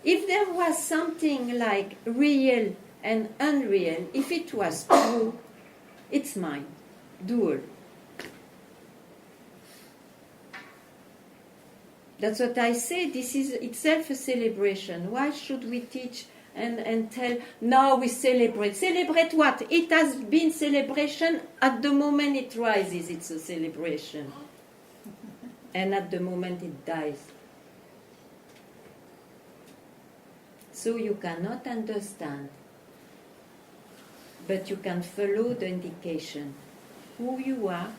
If there was something like real and unreal, if it was true, it's mine. Dual. That's what I say. This is itself a celebration. Why should we teach and tell, now we celebrate? Celebrate what? It has been celebration. At the moment it rises, it's a celebration. And at the moment it dies. So you cannot understand, but you can follow the indication. Who you are,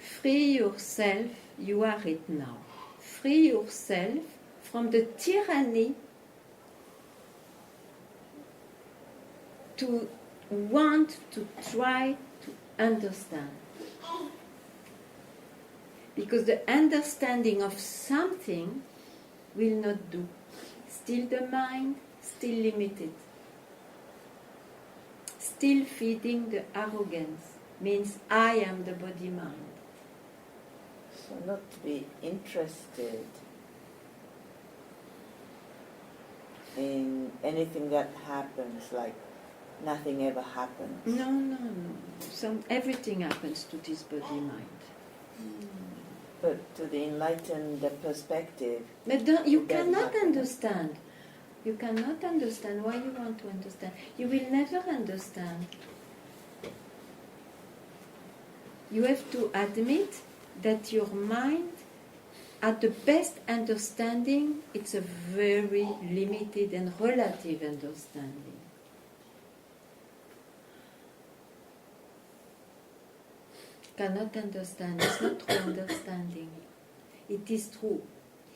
free yourself, you are it now. Free yourself from the tyranny to want to try to understand. Because the understanding of something will not do. Still the mind, still limited. Still feeding the arrogance means I am the body-mind. So not to be interested in anything that happens, like nothing ever happens. No. Everything happens to this body-mind. But to the enlightened perspective... But you cannot understand. You cannot understand. Why you want to understand? You will never understand. You have to admit that your mind, at the best understanding, it's a very limited and relative understanding. Cannot understand. It's not true understanding. It is true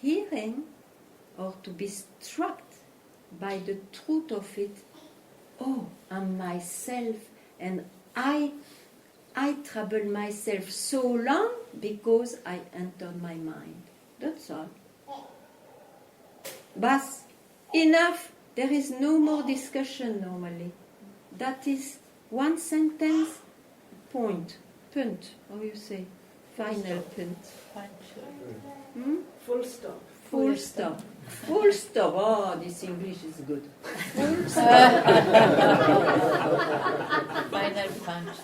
hearing, or to be struck by the truth of it. Oh, I'm myself, and I trouble myself so long because I entered my mind. That's all. Bas, enough. There is no more discussion normally. That is one sentence, point, punt, how you say, final punt. Hmm? Full stop. Full stop. Full stop. Oh, this English is good. Full stop. Final punch.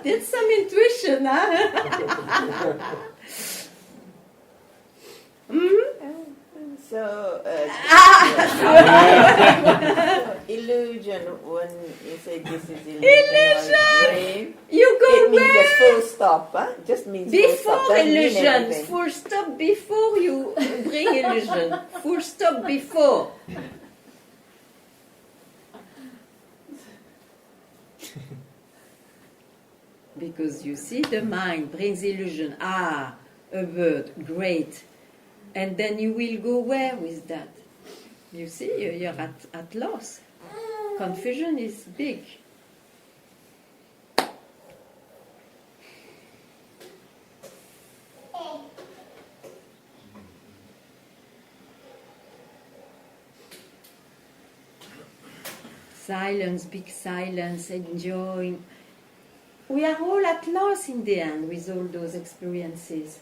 That's some intuition, huh? So, illusion, when you say this is illusion or dream, You it go means where? just full stop, huh? Just means full stop. Before Doesn't mean illusion. anything. Full stop before you bring illusion. Full stop before. Because you see, the mind brings illusion. Ah, a word, great. And then you will go where with that? You see, you're at loss. Confusion is big. Silence, big silence, enjoying. We are all at loss in the end with all those experiences.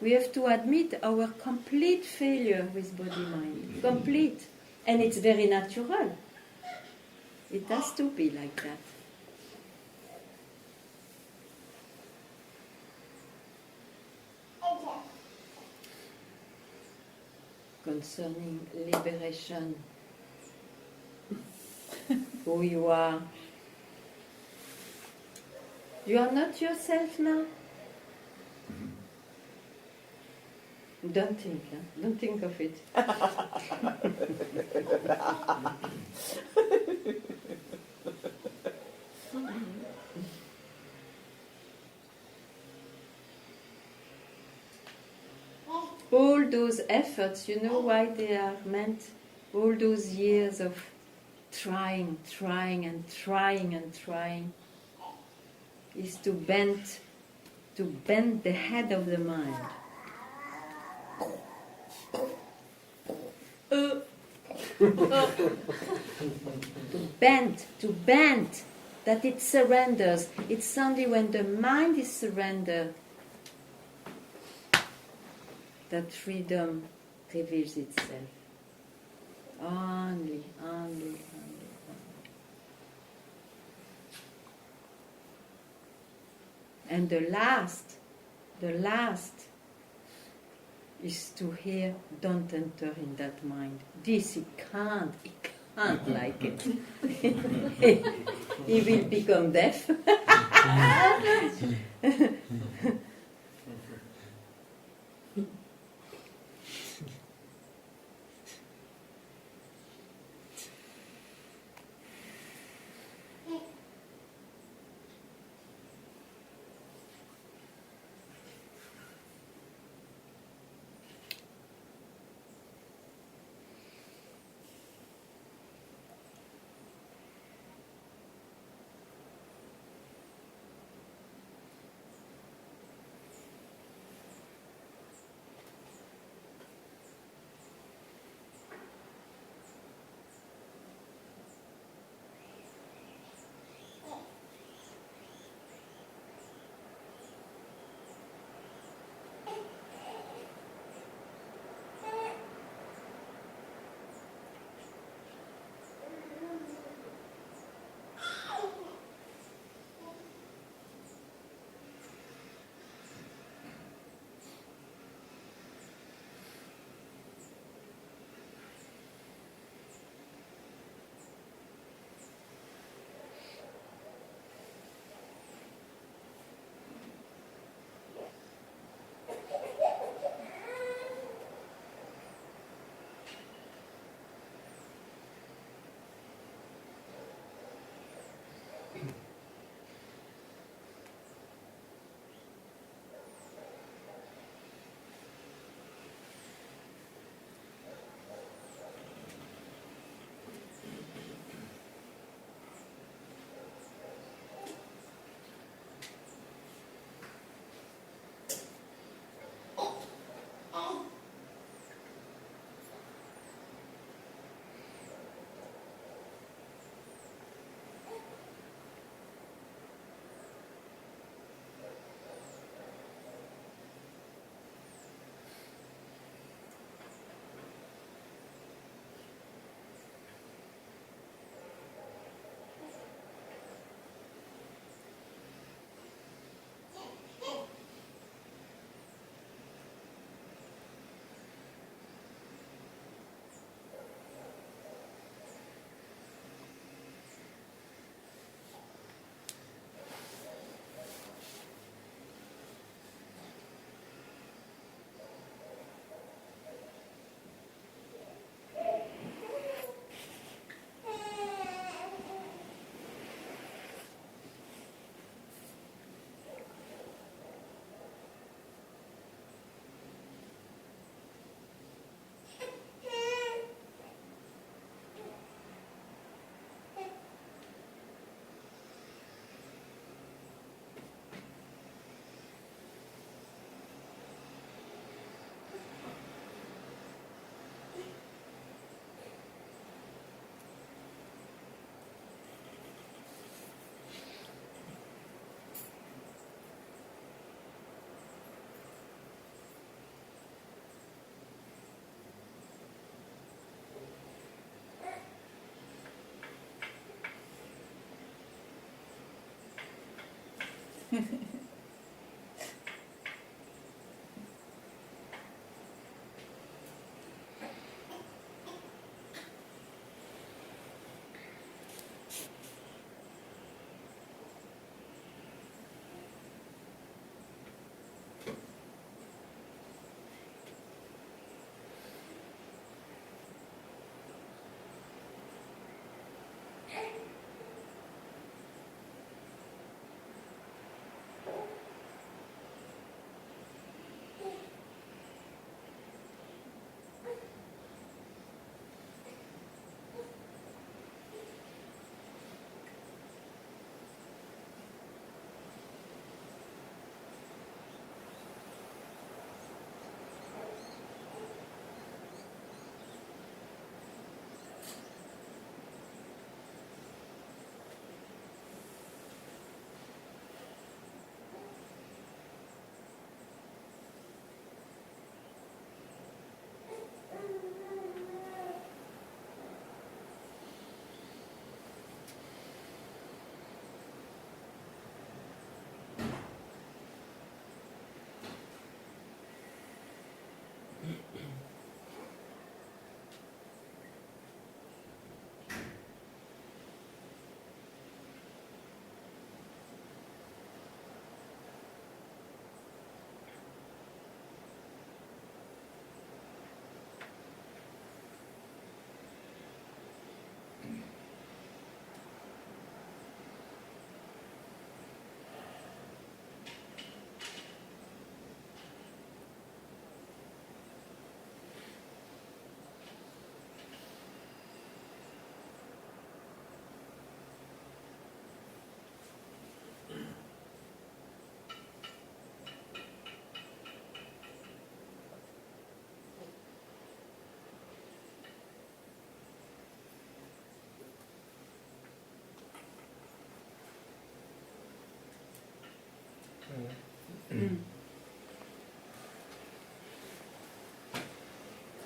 We have to admit our complete failure with body-mind. Complete. And it's very natural. It has to be like that. Concerning liberation, who you are. You are not yourself now? Don't think, huh? Don't think of it. All those efforts, you know why they are meant? All those years of trying and trying is to bend the head of the mind. To bend, that it surrenders. It's only when the mind is surrendered that freedom reveals itself. Only. And the last is to hear, don't enter in that mind. This he can't like it. He will become deaf.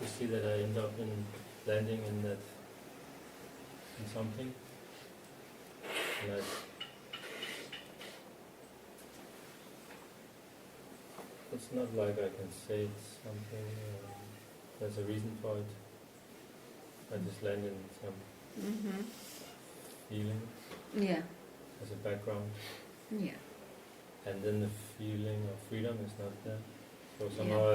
To see that I end up in landing in that in something, and it's not like I can say it's something. There's a reason for it. I just land in some feeling Yeah, as a background, yeah. and then the feeling of freedom is not there. So somehow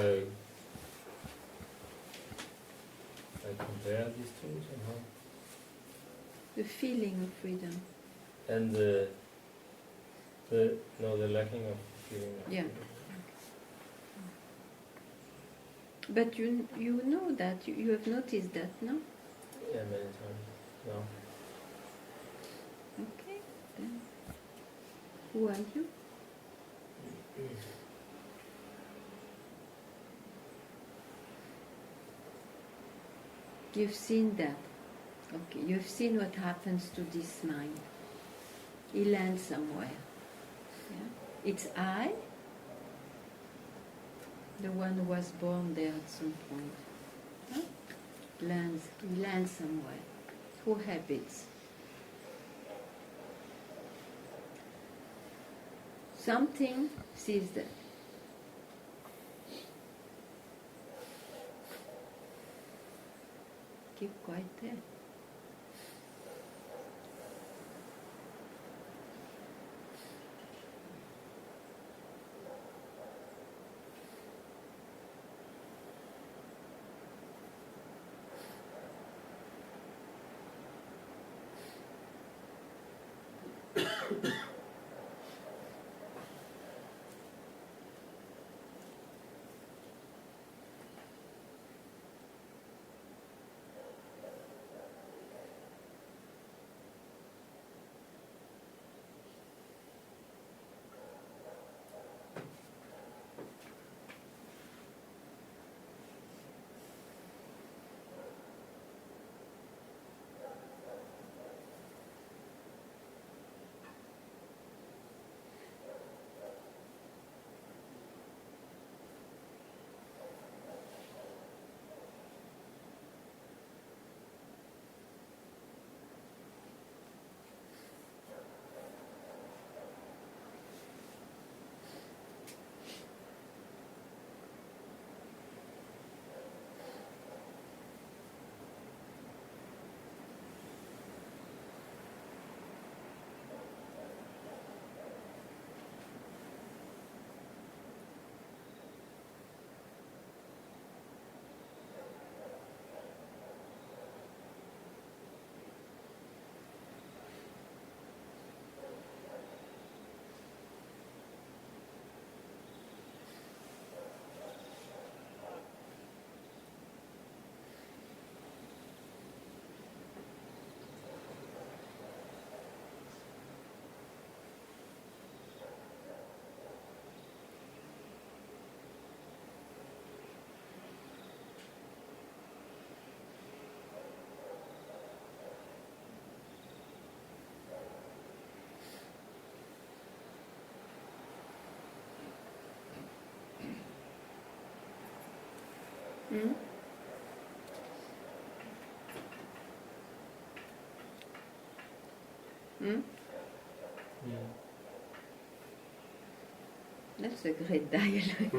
I compare these two somehow. The feeling of freedom. And the lacking of feeling of Yeah. freedom. But you know that, you have noticed that, no? Yeah, many times. No. Okay, then. Who are you? You've seen that. Okay, you've seen what happens to this mind. He lands somewhere. Yeah? It's I, the one who was born there at some point. Huh? He lands somewhere. Who habits? Something sees that. Keep quiet there. Hmm? Hmm? Yeah. That's a great dialogue.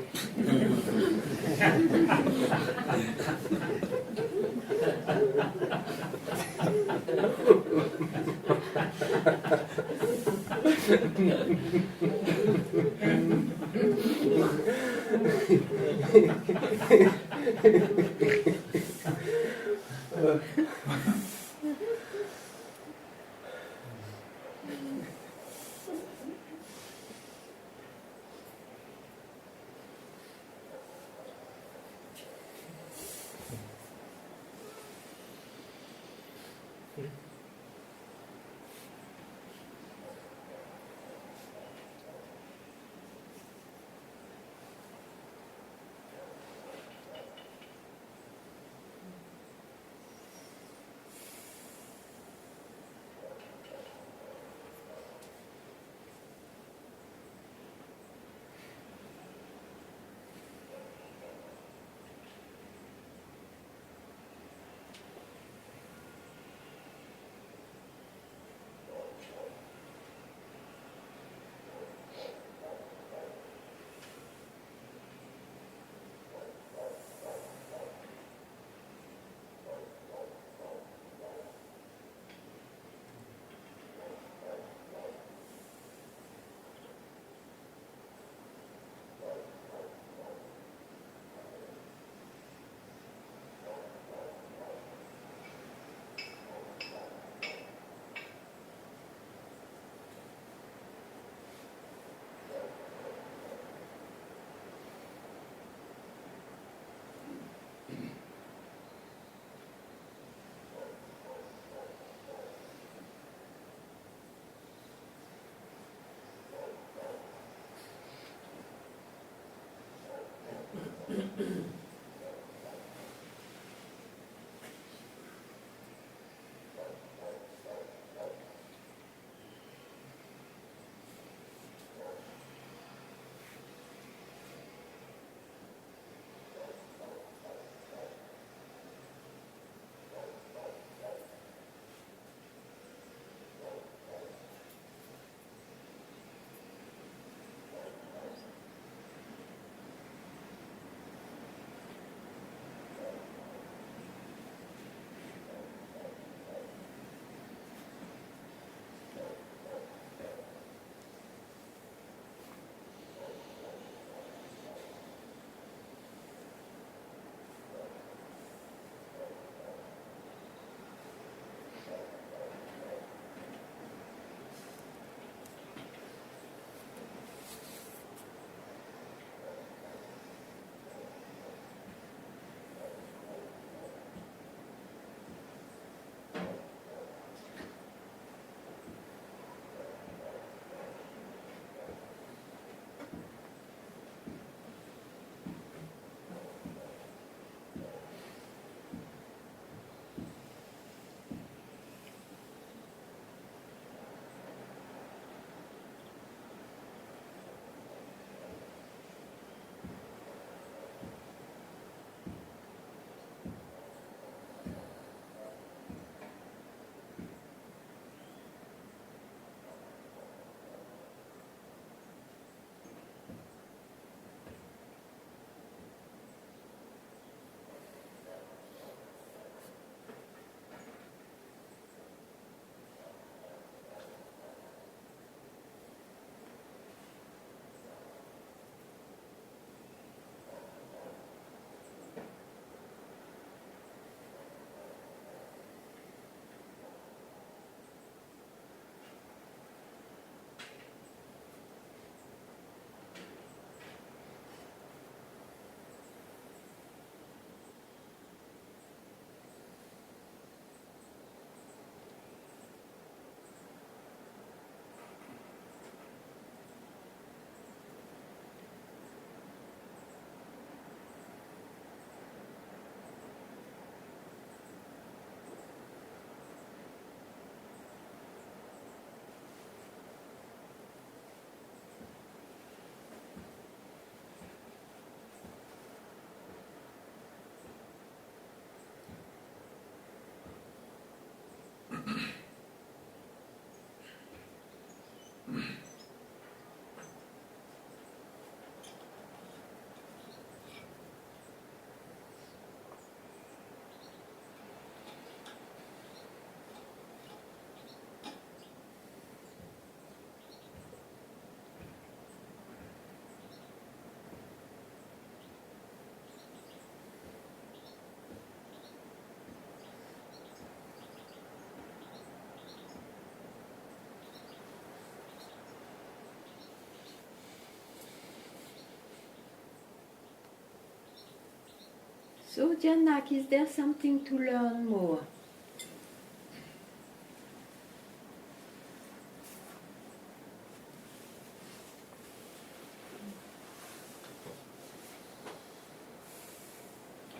So, Janak, is there something to learn more?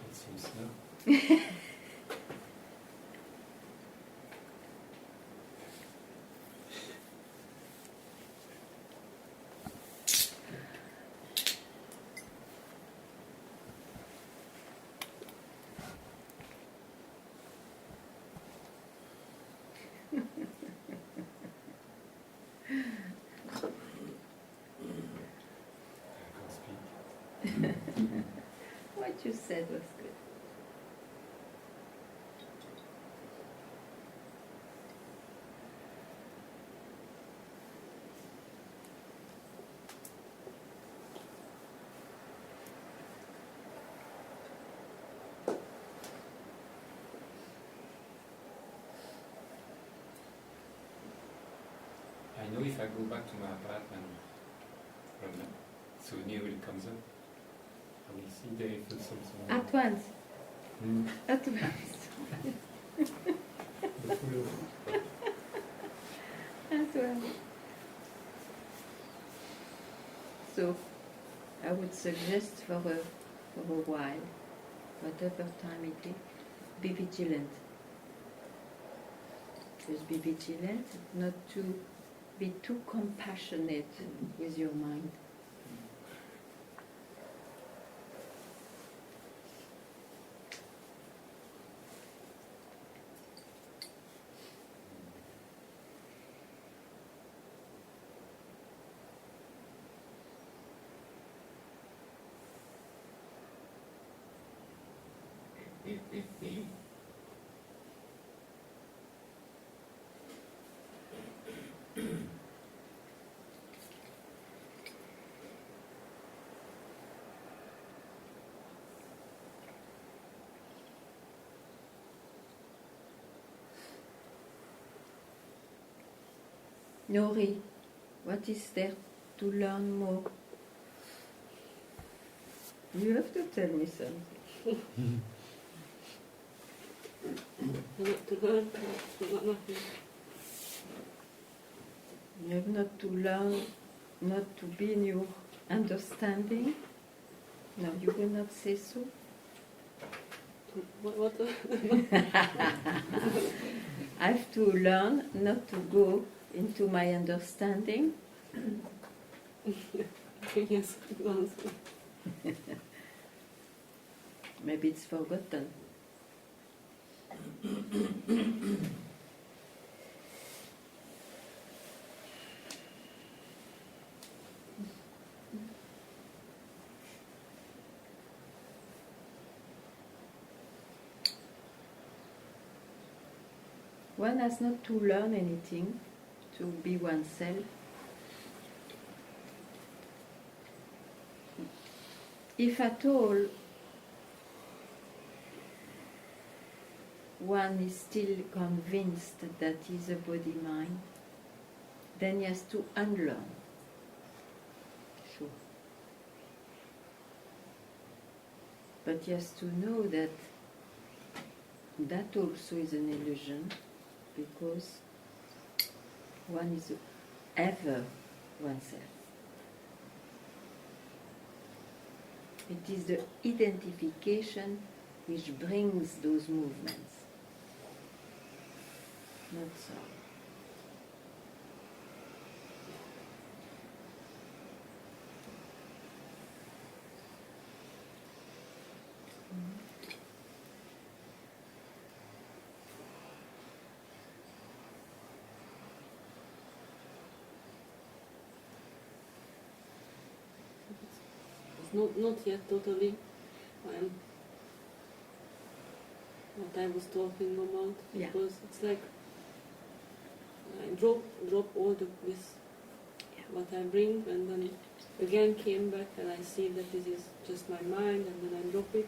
It seems no. I can't speak. What you said was good. I know if I go back to my apartment, when the souvenir will comes up, I will see there if there's something. At once. Mm. At once. The full At once. So, I would suggest for a while, whatever time it is, be vigilant. Just be vigilant, not to be too compassionate with your mind. Nori, what is there to learn more? You have to tell me something. Not to learn, nothing. You have not to learn, not to be in your understanding. No, you will not say so. What? I have to learn not to go into my understanding. Yes, answer. Maybe it's forgotten. One has not to learn anything, to be oneself. If at all one is still convinced that he is a body-mind, then he has to unlearn. Sure. But he has to know that that also is an illusion, because one is ever oneself. It is the identification which brings those movements, not so. Not yet totally. What I was talking about, Yeah. because it's like I drop all this what I bring, and then again came back, and I see that this is just my mind, and then I drop it.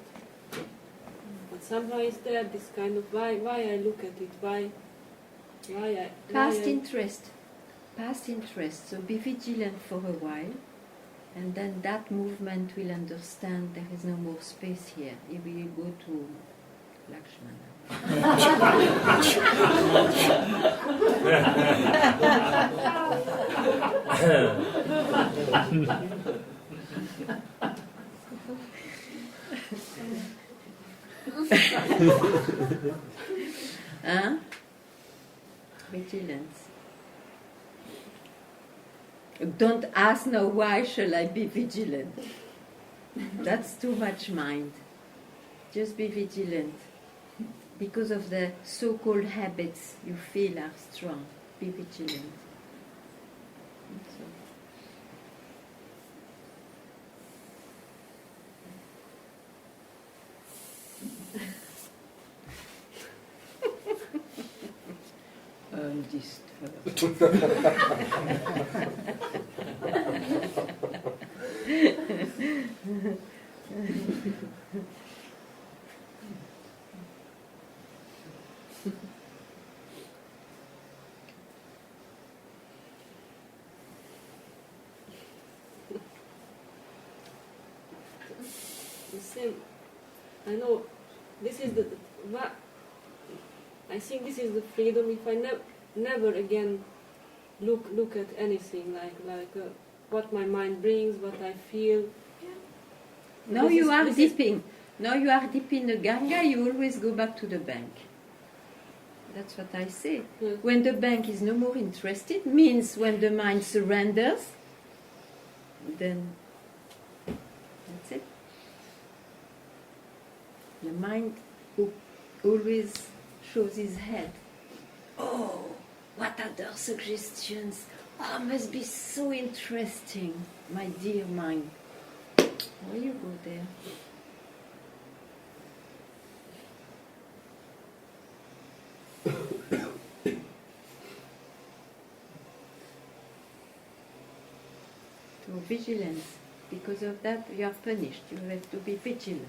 But somehow is there this kind of why I look at it, why Past interest. So be vigilant for a while. And then that movement will understand there is no more space here. It will go to Lakshmana. Huh? Vigilance. Don't ask now why shall I be vigilant. That's too much mind. Just be vigilant. Because of the so-called habits you feel are strong. Be vigilant. That's all. The same. I know this is the what I think this is the freedom. If I never again look at anything like what my mind brings, what I feel. Now you are dipping. Now you are deep in the Ganga. You always go back to the bank. That's what I say. Yes. When the bank is no more interested, means when the mind surrenders, then that's it. The mind always shows his head. Oh, what other suggestions? Oh, must be so interesting, my dear mind. Why you go there? So vigilance. Because of that, you are punished. You have to be vigilant.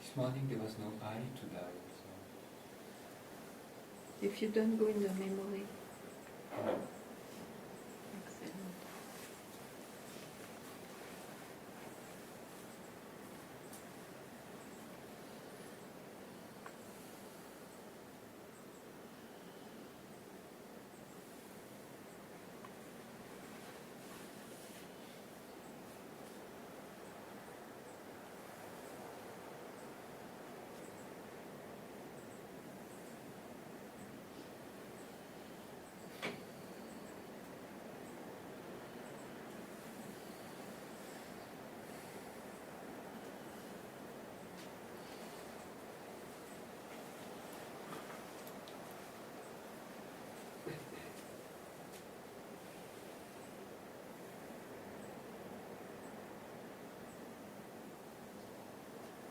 This morning there was no I to die. So. If you don't go in the memory. No. Excellent.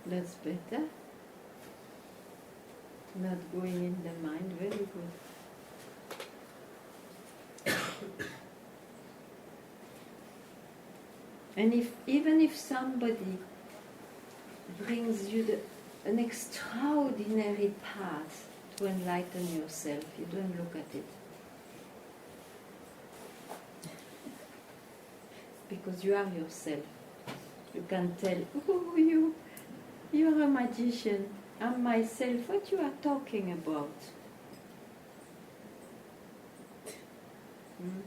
That's better. Not going in the mind, very good. And even if somebody brings you an extraordinary path to enlighten yourself, you don't look at it. Because you are yourself. You can tell, oh, you're a magician. I'm myself. What you are talking about? Hmm?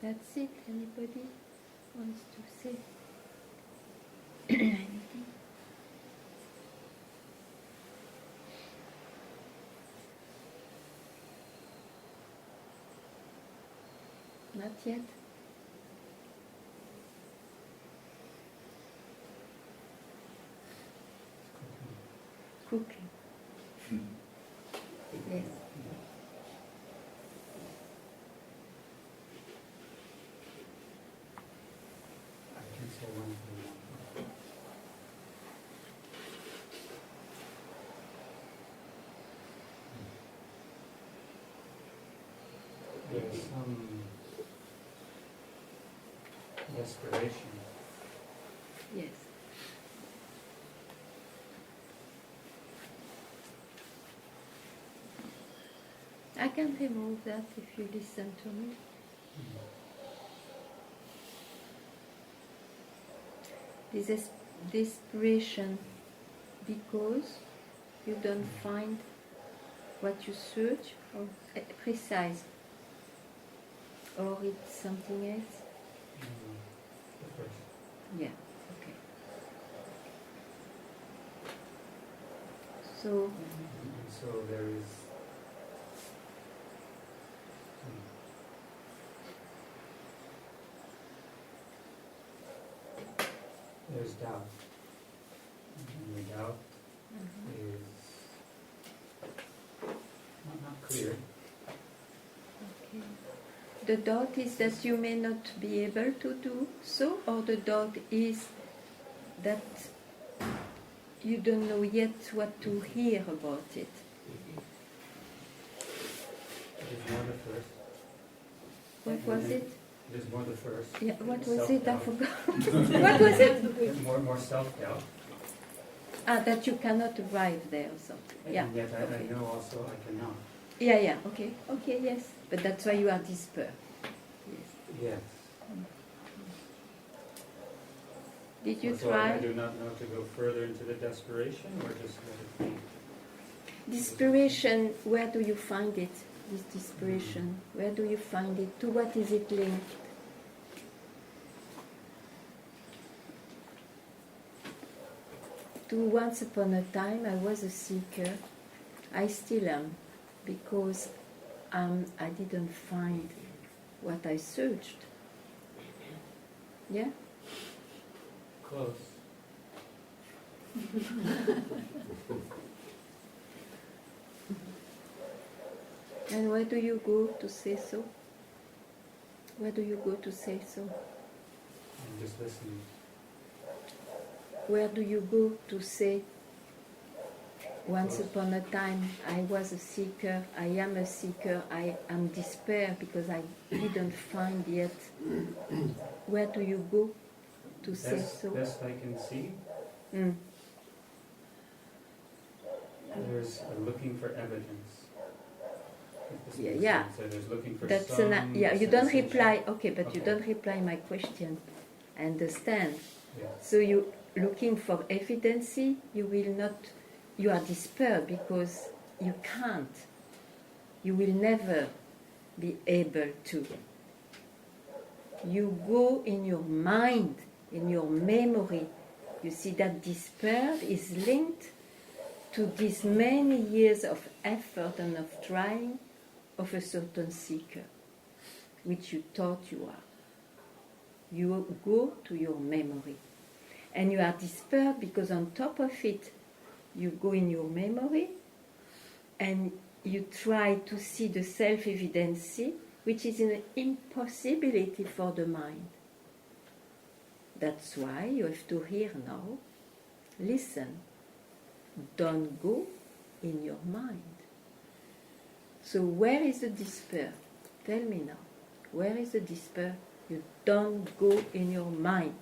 That's it. Anybody wants to say anything? Not yet. Cooking. Yes. I can say one thing. There's some desperation. Yes. I can remove that if you listen to me. This desperation because you don't find what you search or precise, or it's something else. The first. Yeah. Okay. So And so there is there's doubt. And the doubt is not clear. okay. The doubt is that you may not be able to do so, or the doubt is that you don't know yet what to hear about it. There's more the first. What was it? There's more the first. Yeah, what was it? I Self-doubt. forgot. What was it? More self-doubt. That you cannot arrive there or something. Yeah. And yet I Okay. know also I cannot. Yeah. Okay. Okay. Yes. But that's why you are despair. Yes. Yes. Did you So try? I do not know to go further into the desperation or just let it be. Desperation, where do you find it? This desperation, where do you find it? To what is it linked? To once upon a time I was a seeker. I still am, because I didn't find what I searched. Yeah? Close. And where do you go to say so? Where do you go to say so? I'm just listening. Where do you go to say, once upon a time I was a seeker, I am a seeker, I am despair because I didn't find yet. Where do you go to say so? Best I can see, Mm. there's a looking for evidence. If this makes Yeah. sense. So there's looking for That's some you don't sensation. reply, okay, but you Okay. don't reply my question. I understand. Yeah. So you looking for evidence, you will not, you are despair because you can't. You will never be able to. You go in your mind, in your memory. You see that despair is linked to these many years of effort and of trying of a certain seeker, which you thought you are. You go to your memory. And you are despair because on top of it, you go in your memory and you try to see the self-evidence, which is an impossibility for the mind. That's why you have to hear now, listen, don't go in your mind. So where is the despair? Tell me now, where is the despair? You don't go in your mind.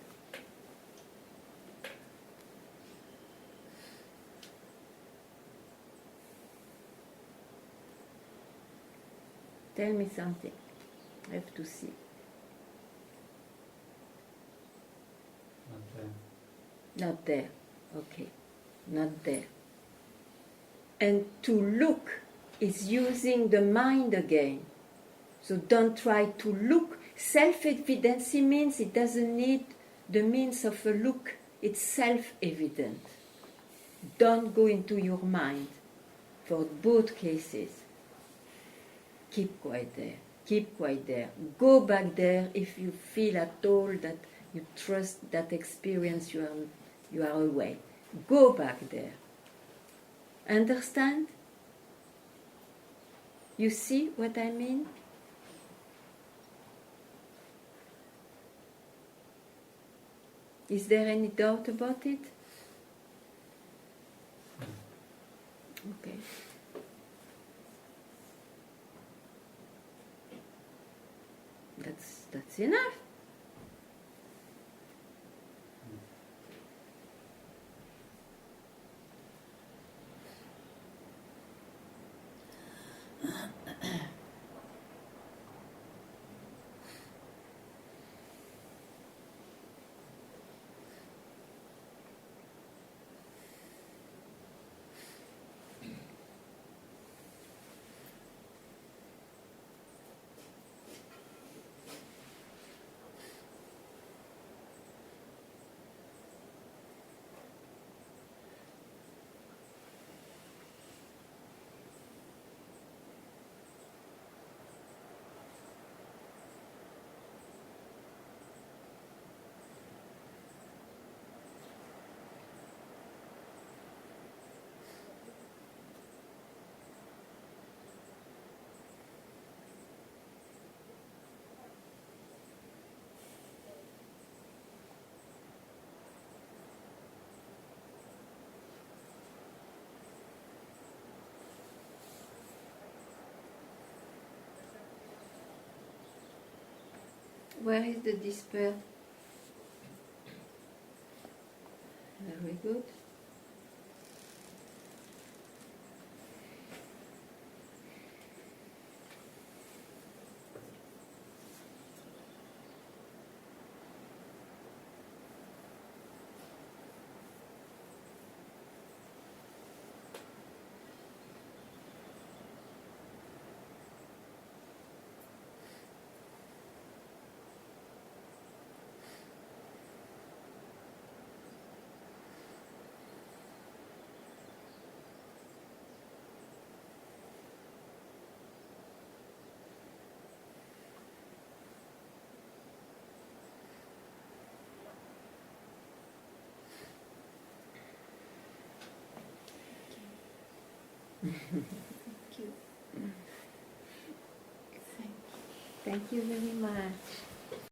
Tell me something. I have to see. Not there. Not there. Okay. Not there. And to look is using the mind again. So don't try to look. Self-evidence means it doesn't need the means of a look. It's self-evident. Don't go into your mind for both cases. Keep quiet there. Keep quiet there. Go back there if you feel at all that you trust that experience you are away. Go back there. Understand? You see what I mean? Is there any doubt about it? Okay. That's enough. Where is the despair? Very good. Thank you very much.